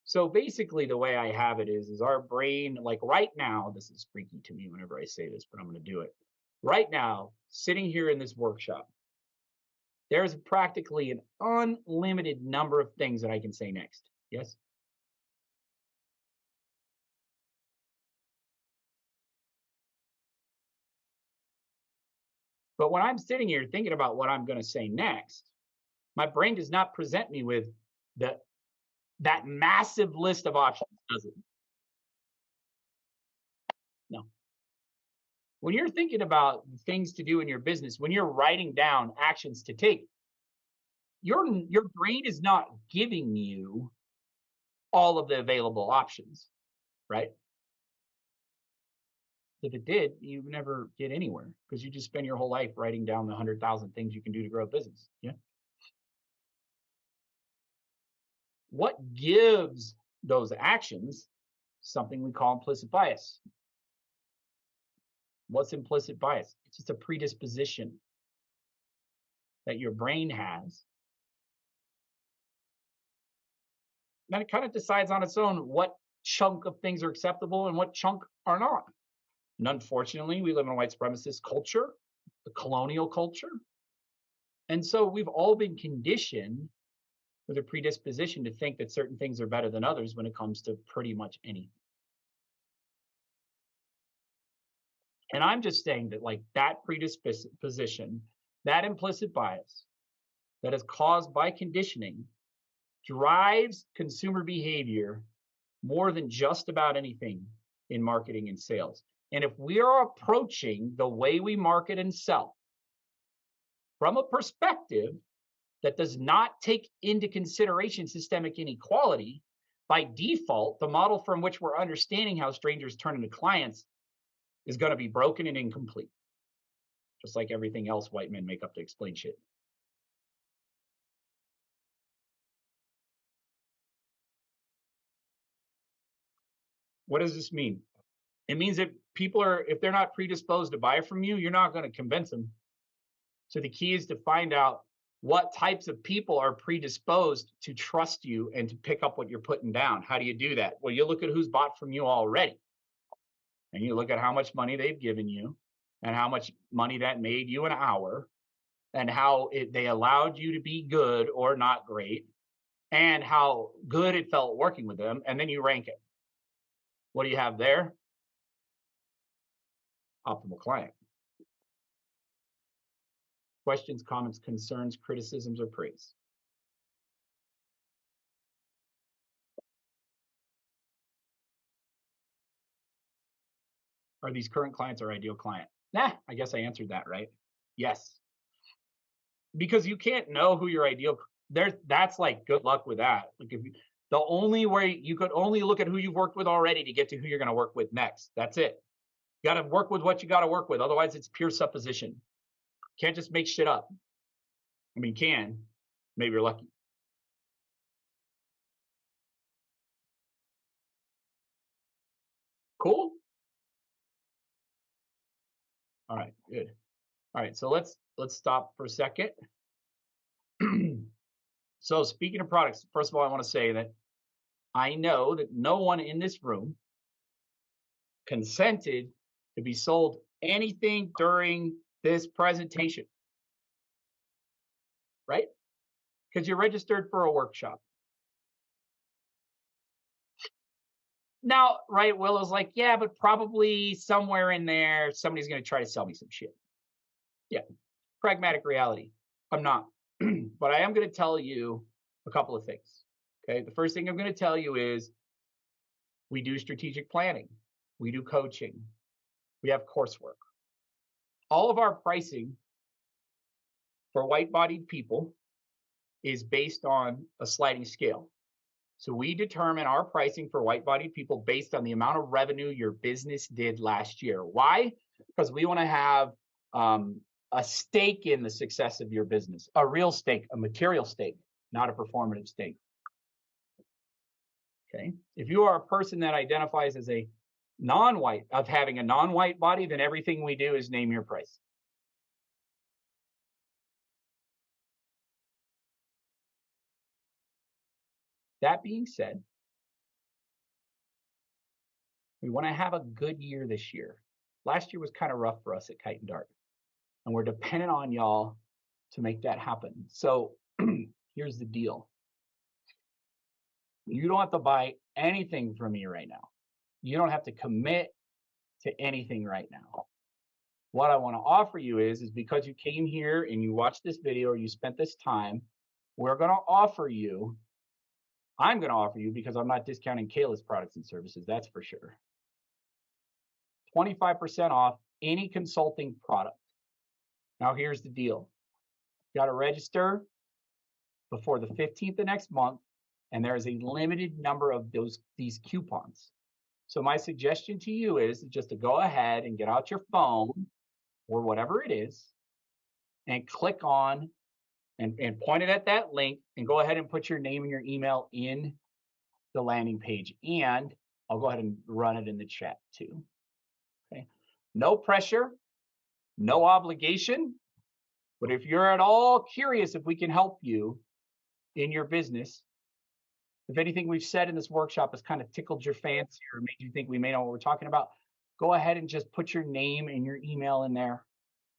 So basically the way I have it is our brain, like right now, this is freaky to me whenever I say this, but I'm going to do it. Right now, sitting here in this workshop, there's practically an unlimited number of things that I can say next. Yes? But when I'm sitting here thinking about what I'm going to say next, my brain does not present me with that massive list of options, does it? No. When you're thinking about things to do in your business, when you're writing down actions to take, your brain is not giving you all of the available options, right? If it did, you would never get anywhere because you just spend your whole life writing down the 100,000 things you can do to grow a business. Yeah. What gives those actions? Something we call implicit bias. What's implicit bias? It's just a predisposition that your brain has. Then it kind of decides on its own what chunk of things are acceptable and what chunk are not. And unfortunately, we live in a white supremacist culture, the colonial culture. And so we've all been conditioned with a predisposition to think that certain things are better than others when it comes to pretty much anything. And I'm just saying that like that predisposition, that implicit bias that is caused by conditioning drives consumer behavior more than just about anything in marketing and sales. And if we are approaching the way we market and sell from a perspective that does not take into consideration systemic inequality, by default, the model from which we're understanding how strangers turn into clients is going to be broken and incomplete. Just like everything else white men make up to explain shit. What does this mean? It means if if they're not predisposed to buy from you, you're not going to convince them. So the key is to find out what types of people are predisposed to trust you and to pick up what you're putting down. How do you do that? Well, you look at who's bought from you already. And you look at how much money they've given you and how much money that made you an hour and how they allowed you to be good or not great and how good it felt working with them. And then you rank it. What do you have there? Optimal client. Questions, comments, concerns, criticisms, or praise? Are these current clients our ideal client? Nah, I guess I answered that, right? Yes. because you can't know who your ideal that's like good luck with that. Like the only way you could only look at who you've worked with already to get to who you're going to work with next. That's it. You got to work with what you got to work with. Otherwise, it's pure supposition. Can't just make shit up. I mean, can. Maybe you're lucky. Cool. All right, good. All right, so let's stop for a second. So speaking of products, first of all, I want to say that I know that no one in this room consented to be sold anything during this presentation, right? Because you're registered for a workshop. Now, right, Willow's like, yeah, but probably somewhere in there, somebody's going to try to sell me some shit. Yeah, pragmatic reality. I'm not. But I am going to tell you a couple of things. Okay, the first thing I'm going to tell you is we do strategic planning. We do coaching. We have coursework. All of our pricing for white-bodied people is based on a sliding scale. So we determine our pricing for white-bodied people based on the amount of revenue your business did last year. Why? Because we want to have a stake in the success of your business, a real stake, a material stake, not a performative stake. Okay. If you are a person that identifies as a non-white, of having a non-white body, then everything we do is name your price. That being said, we want to have a good year this year. Last year was kind of rough for us at Kite and Dart, and we're dependent on y'all to make that happen. So here's the deal. You don't have to buy anything from me right now. You don't have to commit to anything right now. What I want to offer you is because you came here and you watched this video or you spent this time, we're going to offer you, I'm going to offer you, because I'm not discounting Kayla's products and services, that's for sure, 25% off any consulting product. Now here's the deal. You got to register before the 15th of next month, and there is a limited number of these coupons. So my suggestion to you is just to go ahead and get out your phone or whatever it is and click on and point it at that link and go ahead and put your name and your email in the landing page. And I'll go ahead and run it in the chat too. Okay. No pressure, no obligation. But if you're at all curious if we can help you in your business, if anything we've said in this workshop has kind of tickled your fancy or made you think we may know what we're talking about, go ahead and just put your name and your email in there.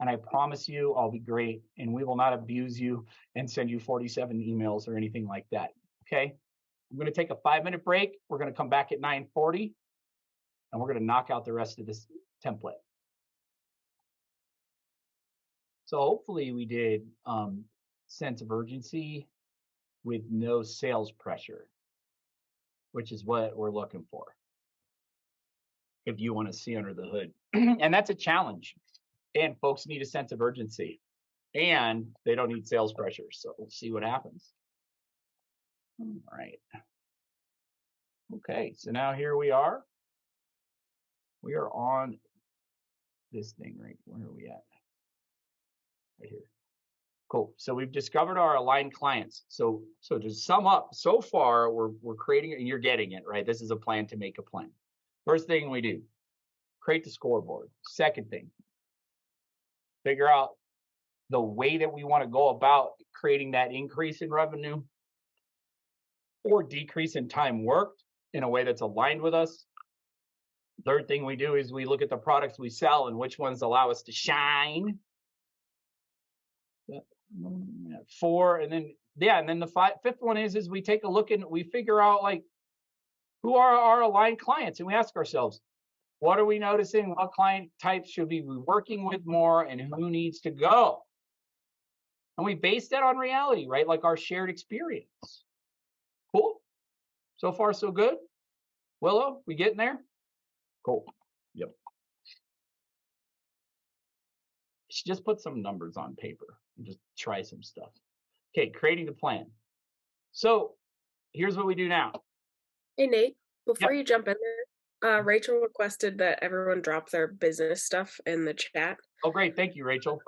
And I promise you, I'll be great. And we will not abuse you and send you 47 emails or anything like that. Okay. I'm going to take a 5-minute break. We're going to come back at 9:40 and we're going to knock out the rest of this template. So hopefully we did sense of urgency with no sales pressure, which is what we're looking for if you want to see under the hood. And that's a challenge. And folks need a sense of urgency. And they don't need sales pressure. So we'll see what happens. All right. Okay, so now here we are. We are on this thing, right? Where are we at? Right here. Cool. So we've discovered our aligned clients. So to sum up, so far we're creating, and you're getting it, right? This is a plan to make a plan. First thing we do, create the scoreboard. Second thing, figure out the way that we want to go about creating that increase in revenue or decrease in time worked in a way that's aligned with us. Third thing we do is we look at the products we sell and which ones allow us to shine. 4, and then the fifth one is we take a look and we figure out like who are our aligned clients, and we ask ourselves, what are we noticing? What client types should we be working with more, and who needs to go? And we base that on reality, right? Like our shared experience. Cool. So far, so good. Willow, we getting there? Cool. Yep. Just put some numbers on paper. and just try some stuff. Okay, creating the plan. So here's what we do now. Hey Nate, before Yep. you jump in there, Rachel requested that everyone drop their business stuff in the chat. Oh, great. Thank you, Rachel.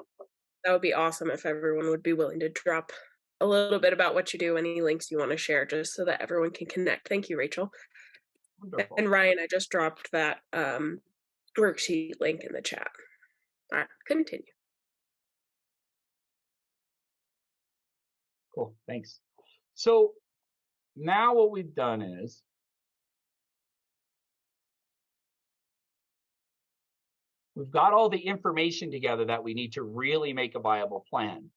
That would be awesome if everyone would be willing to drop a little bit about what you do, any links you want to share, just so that everyone can connect. Thank you, Rachel. Wonderful. And Ryan, I just dropped that worksheet link in the chat. All right, continue. Cool. Thanks. So now what we've done is we've got all the information together that we need to really make a viable plan.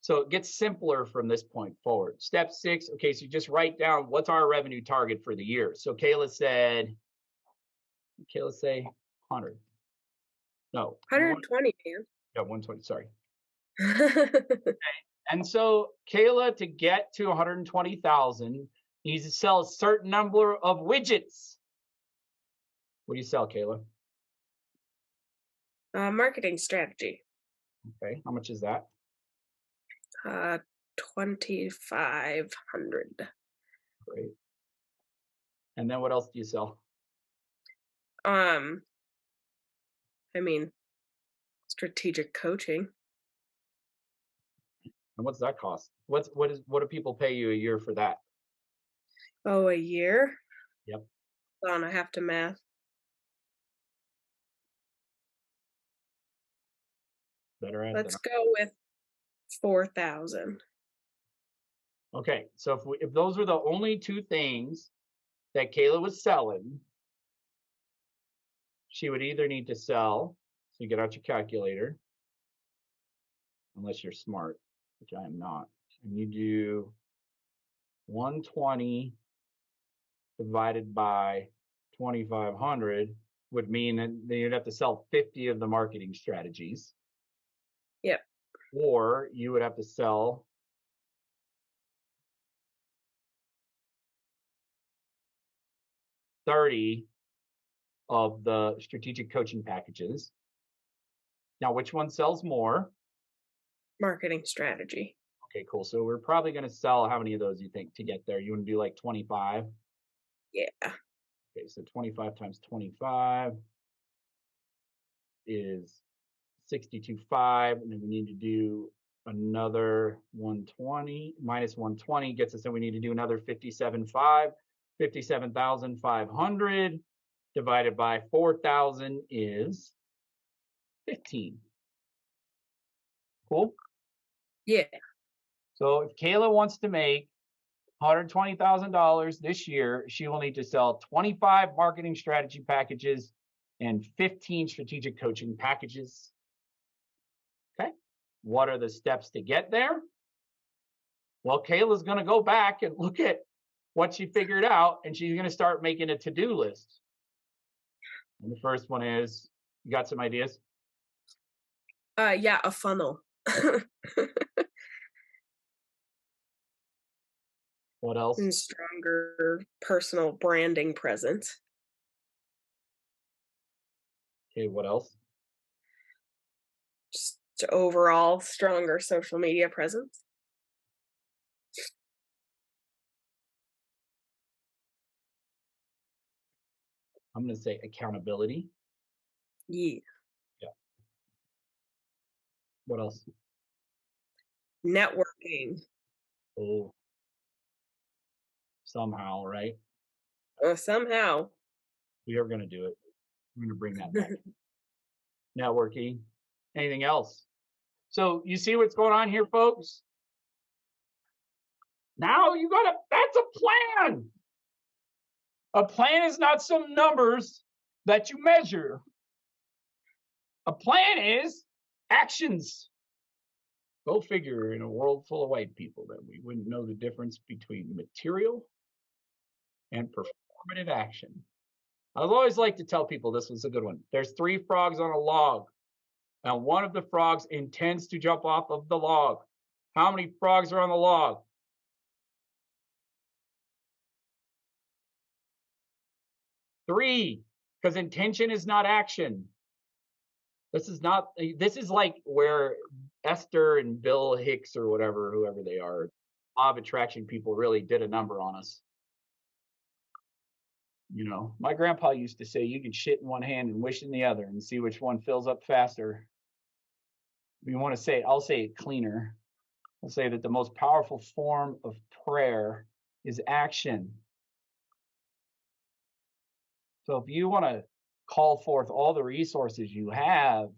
So it gets simpler from this point forward. Step 6, okay, so you just write down what's our revenue target for the year. So Kayla say 100. No. 120, Yeah, 120, sorry. man. And so Kayla, to get to 120,000, needs to sell a certain number of widgets. What do you sell, Kayla? Marketing strategy. Okay, how much is that? 2,500. Great. And then what else do you sell? I mean, strategic coaching. And what's that cost? What do people pay you a year for that? Oh, a year? Yep. Hold on, I have to math. Better at Let's than go with 4,000. Okay, so if those were the only two things that Kayla was selling, she would either need to sell, so you get out your calculator, unless you're smart, which I am not, and you do 120 divided by 2,500 would mean that you'd have to sell 50 of the marketing strategies. Yep. Or you would have to sell 30 of the strategic coaching packages. Now, which one sells more? Marketing strategy. Okay, cool. So we're probably going to sell how many of those you think to get there? You want to do like 25? Yeah. Okay, so 25 times 25 is 62.5, and then we need to do another 120 minus 120 gets us, and we need to do another 57.5. 57,500 divided by 4,000 is 15. Cool. Yeah. So if Kayla wants to make $120,000 this year, she will need to sell 25 marketing strategy packages and 15 strategic coaching packages. Okay. What are the steps to get there? Well, Kayla's going to go back and look at what she figured out, and she's going to start making a to-do list. And the first one is, you got some ideas? Yeah, a funnel. What else? And stronger personal branding presence. Okay, what else? Just overall stronger social media presence. I'm going to say accountability. Yeah. What else? Networking. Oh, somehow, right? Somehow. We are going to do it. We're going to bring that back. Networking. Anything else? So you see what's going on here, folks? Now you got that's a plan. A plan is not some numbers that you measure. A plan is actions. Go figure, in a world full of white people, that we wouldn't know the difference between material and performative action. I've always liked to tell people, this was a good one. There's 3 frogs on a log. Now, one of the frogs intends to jump off of the log. How many frogs are on the log? 3, because intention is not action. This is like where Esther and Bill Hicks or whoever they are, law of attraction people really did a number on us. You know, my grandpa used to say you can shit in one hand and wish in the other and see which one fills up faster. If you want to say, I'll say it cleaner. I'll say that the most powerful form of prayer is action. So if you want to call forth all the resources you have,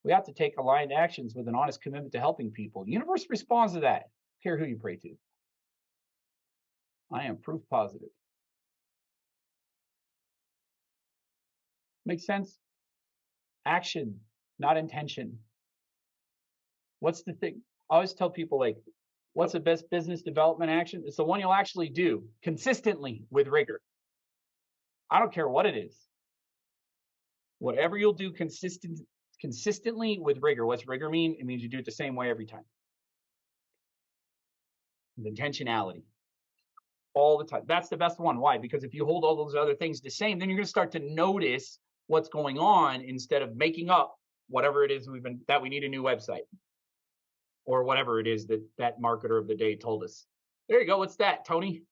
we have to take aligned actions with an honest commitment to helping people. The universe responds to that. Care who you pray to. I am proof positive. Makes sense? Action, not intention. What's the thing? I always tell people, like, what's the best business development action? It's the one you'll actually do consistently with rigor. I don't care what it is. Whatever you'll do consistently with rigor. What's rigor mean? It means you do it the same way every time. With intentionality. All the time. That's the best one. Why? Because if you hold all those other things the same, then you're going to start to notice what's going on instead of making up whatever it is that we need a new website or whatever it is that marketer of the day told us. There you go. What's that, Tony?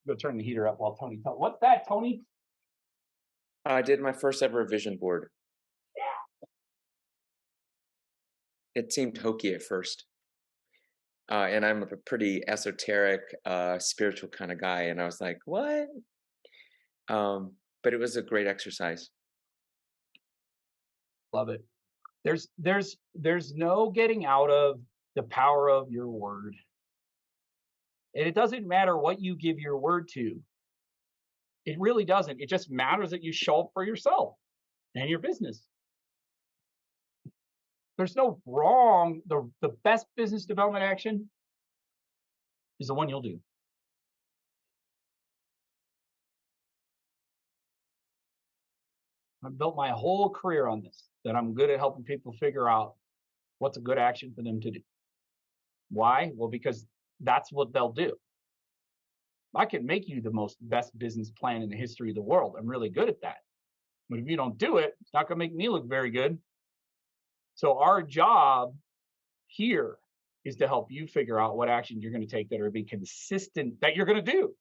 Go turn the heater up while Tony tells. What's that, Tony? I did my first ever vision board. Yeah. It seemed hokey at first. And I'm a pretty esoteric, spiritual kind of guy. And I was like, what? But it was a great exercise. Love it. There's no getting out of the power of your word. And it doesn't matter what you give your word to. It really doesn't. It just matters that you show up for yourself and your business. There's no wrong. The best business development action is the one you'll do. I've built my whole career on this, that I'm good at helping people figure out what's a good action for them to do. Why? Well, because that's what they'll do. I can make you the best business plan in the history of the world. I'm really good at that. But if you don't do it, it's not going to make me look very good. So our job here is to help you figure out what actions you're going to take that are be consistent, that you're going to do.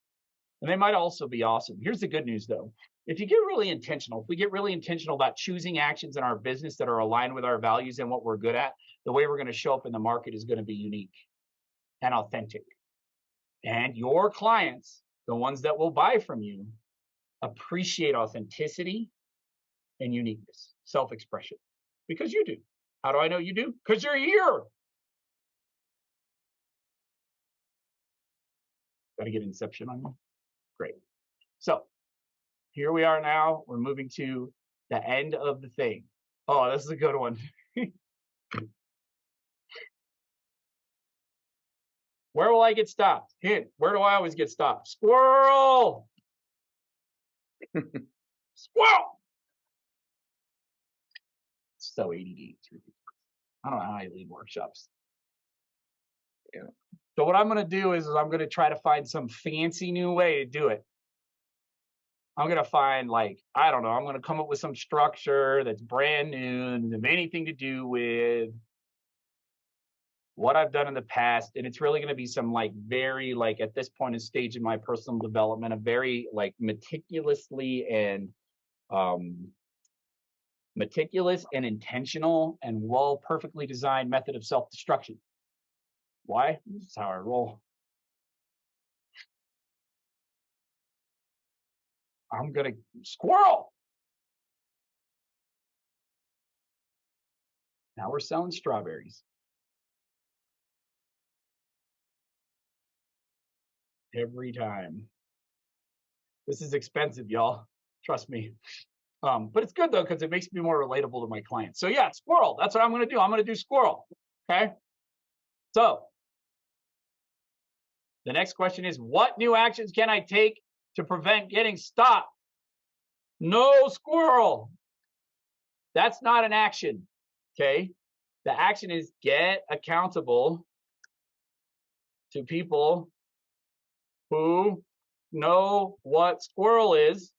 And they might also be awesome. Here's the good news, though. If you get really intentional, if we get really intentional about choosing actions in our business that are aligned with our values and what we're good at, the way we're going to show up in the market is going to be unique and authentic. And your clients, the ones that will buy from you, appreciate authenticity and uniqueness, self-expression, because you do. How do I know you do? Because you're here. Got to get Inception on you? Great. So here we are now. We're moving to the end of the thing. Oh, this is a good one. Where will I get stopped? Hint. Where do I always get stopped? Squirrel! Squirrel! So ADD. It's ridiculous. I don't know how I lead workshops. Yeah. So what I'm going to do is I'm going to try to find some fancy new way to do it. I'm going to find, like, I don't know, I'm going to come up with some structure that's brand new and doesn't have anything to do with what I've done in the past. And it's really going to be some, like, very, like, at this point in stage in my personal development, a very, like, meticulous and intentional and perfectly designed method of self-destruction. Why? This is how I roll. I'm going to squirrel. Now we're selling strawberries. Every time. This is expensive, y'all. Trust me. But it's good, though, because it makes me more relatable to my clients. So, yeah, squirrel. That's what I'm going to do. I'm going to do squirrel. Okay? So, the next question is, what new actions can I take to prevent getting stopped? No squirrel. That's not an action. Okay? The action is get accountable to people who know what squirrel is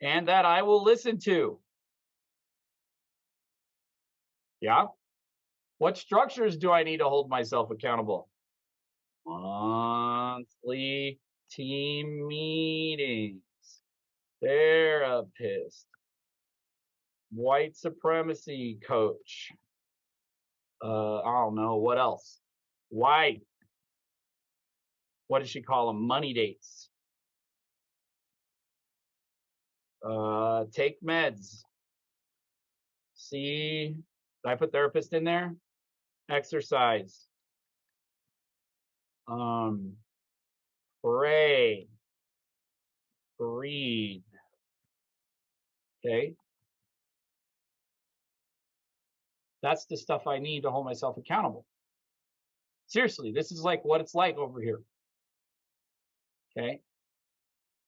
and that I will listen to. Yeah. What structures do I need to hold myself accountable? Monthly team meetings, therapist, white supremacy coach. I don't know what else. White. What does she call them? Money dates. Take meds. See, did I put therapist in there? Exercise. Pray. Breathe. Okay. That's the stuff I need to hold myself accountable. Seriously, this is like what it's like over here. Okay.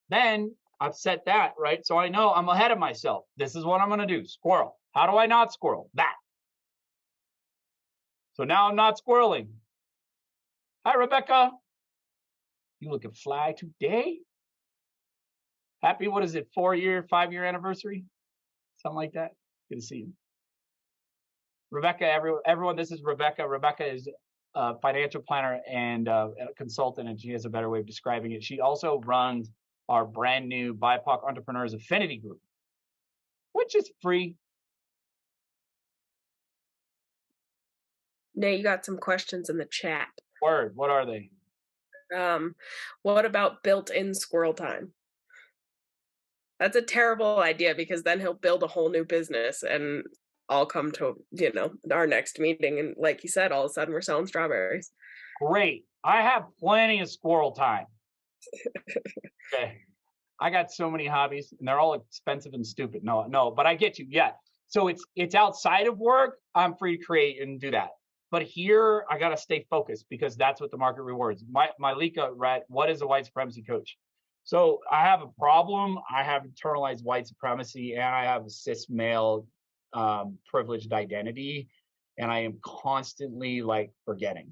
Then I've set that, right? So I know I'm ahead of myself. This is what I'm going to do. Squirrel. How do I not squirrel? That. So now I'm not squirreling. Hi, Rebecca. You looking fly today? Happy, what is it, 5-year anniversary? Something like that. Good to see you. Rebecca, everyone, this is Rebecca. Rebecca is a financial planner and a consultant, and she has a better way of describing it. She also runs our brand new BIPOC Entrepreneurs Affinity Group, which is free. Nate, you got some questions in the chat. Word, what are they? What about built-in squirrel time? That's a terrible idea because then he'll build a whole new business and I'll come to, our next meeting. And like you said, all of a sudden we're selling strawberries. Great. I have plenty of squirrel time. Okay. I got so many hobbies and they're all expensive and stupid. No, but I get you. Yeah. So it's outside of work. I'm free to create and do that. But here I got to stay focused because that's what the market rewards. Malika read, what is a white supremacy coach? So I have a problem. I have internalized white supremacy and I have a cis male privileged identity. And I am constantly like forgetting.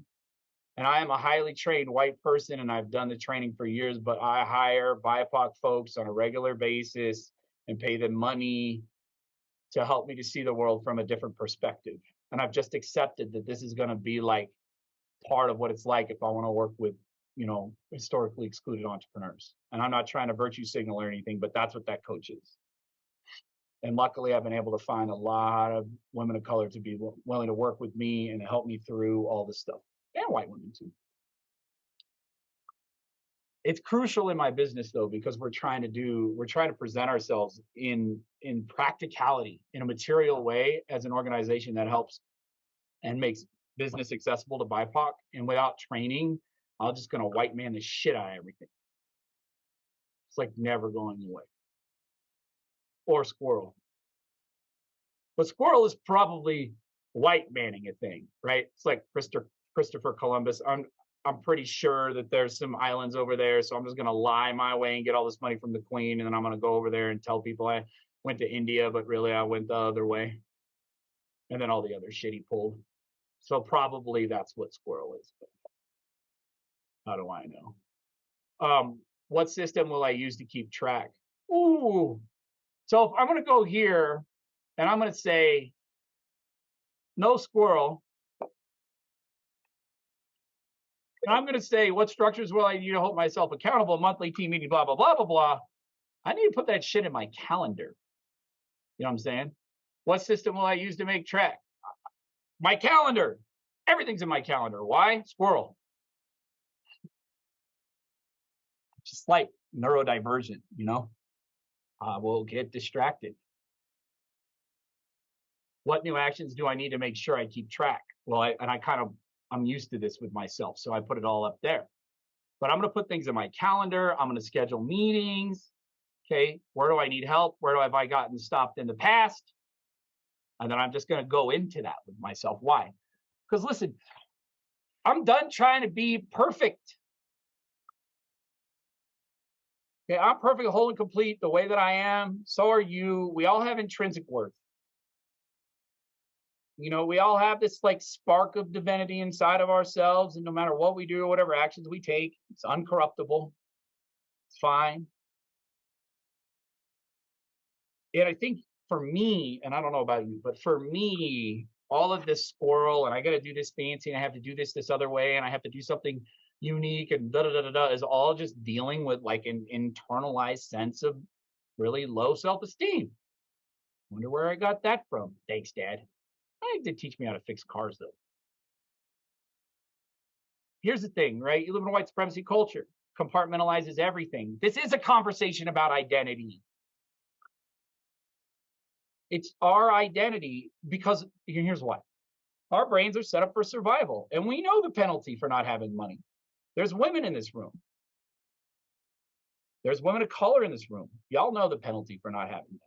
And I am a highly trained white person and I've done the training for years, but I hire BIPOC folks on a regular basis and pay them money to help me to see the world from a different perspective. And I've just accepted that this is going to be like part of what it's like if I want to work with, historically excluded entrepreneurs. And I'm not trying to virtue signal or anything, but that's what that coach is. And luckily, I've been able to find a lot of women of color to be willing to work with me and help me through all this stuff, and white women too. It's crucial in my business though, because we're trying to present ourselves in practicality, in a material way as an organization that helps and makes business accessible to BIPOC. And without training, I'm just going to white man the shit out of everything. It's like never going away. Or squirrel. But squirrel is probably white manning a thing, right? It's like Christopher Columbus. I'm pretty sure that there's some islands over there, so I'm just gonna lie my way and get all this money from the queen, and then I'm gonna go over there and tell people I went to India, but really I went the other way. And then all the other shit he pulled. So probably that's what squirrel is. But how do I know? What system will I use to keep track? Ooh. So if I'm gonna go here and I'm gonna say no squirrel. And I'm going to say, what structures will I need to hold myself accountable? Monthly team meeting, blah, blah, blah, blah, blah. I need to put that shit in my calendar. You know what I'm saying? What system will I use to make track? My calendar. Everything's in my calendar. Why? Squirrel. Just like neurodivergent, I will get distracted. What new actions do I need to make sure I keep track? Well, I'm used to this with myself, so I put it all up there. But I'm going to put things in my calendar. I'm going to schedule meetings. Okay, where do I need help? Where have I gotten stopped in the past? And then I'm just going to go into that with myself. Why? Because listen, I'm done trying to be perfect. Okay, I'm perfect, whole, and complete the way that I am. So are you. We all have intrinsic worth. We all have this like spark of divinity inside of ourselves. And no matter what we do or whatever actions we take, it's uncorruptible. It's fine. And I think for me, and I don't know about you, but for me, all of this squirrel, and I got to do this fancy, and I have to do this other way, and I have to do something unique, and da da da da da, is all just dealing with like an internalized sense of really low self-esteem. Wonder where I got that from. Thanks, Dad. I think they teach me how to fix cars, though. Here's the thing, right? You live in a white supremacy culture, compartmentalizes everything. This is a conversation about identity. It's our identity because here's why. Our brains are set up for survival, and we know the penalty for not having money. There's women in this room. There's women of color in this room. Y'all know the penalty for not having money.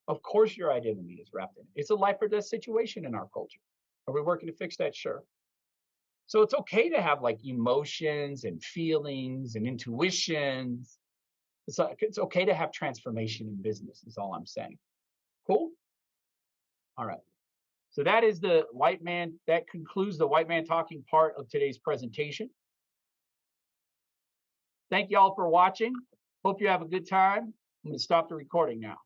Of course, your identity is wrapped in it. It's a life or death situation in our culture. Are we working to fix that? Sure. So it's okay to have like emotions and feelings and intuitions. It's okay to have transformation in business, is all I'm saying. Cool? All right. So that is the white man, that concludes the white man talking part of today's presentation. Thank you all for watching. Hope you have a good time. I'm going to stop the recording now.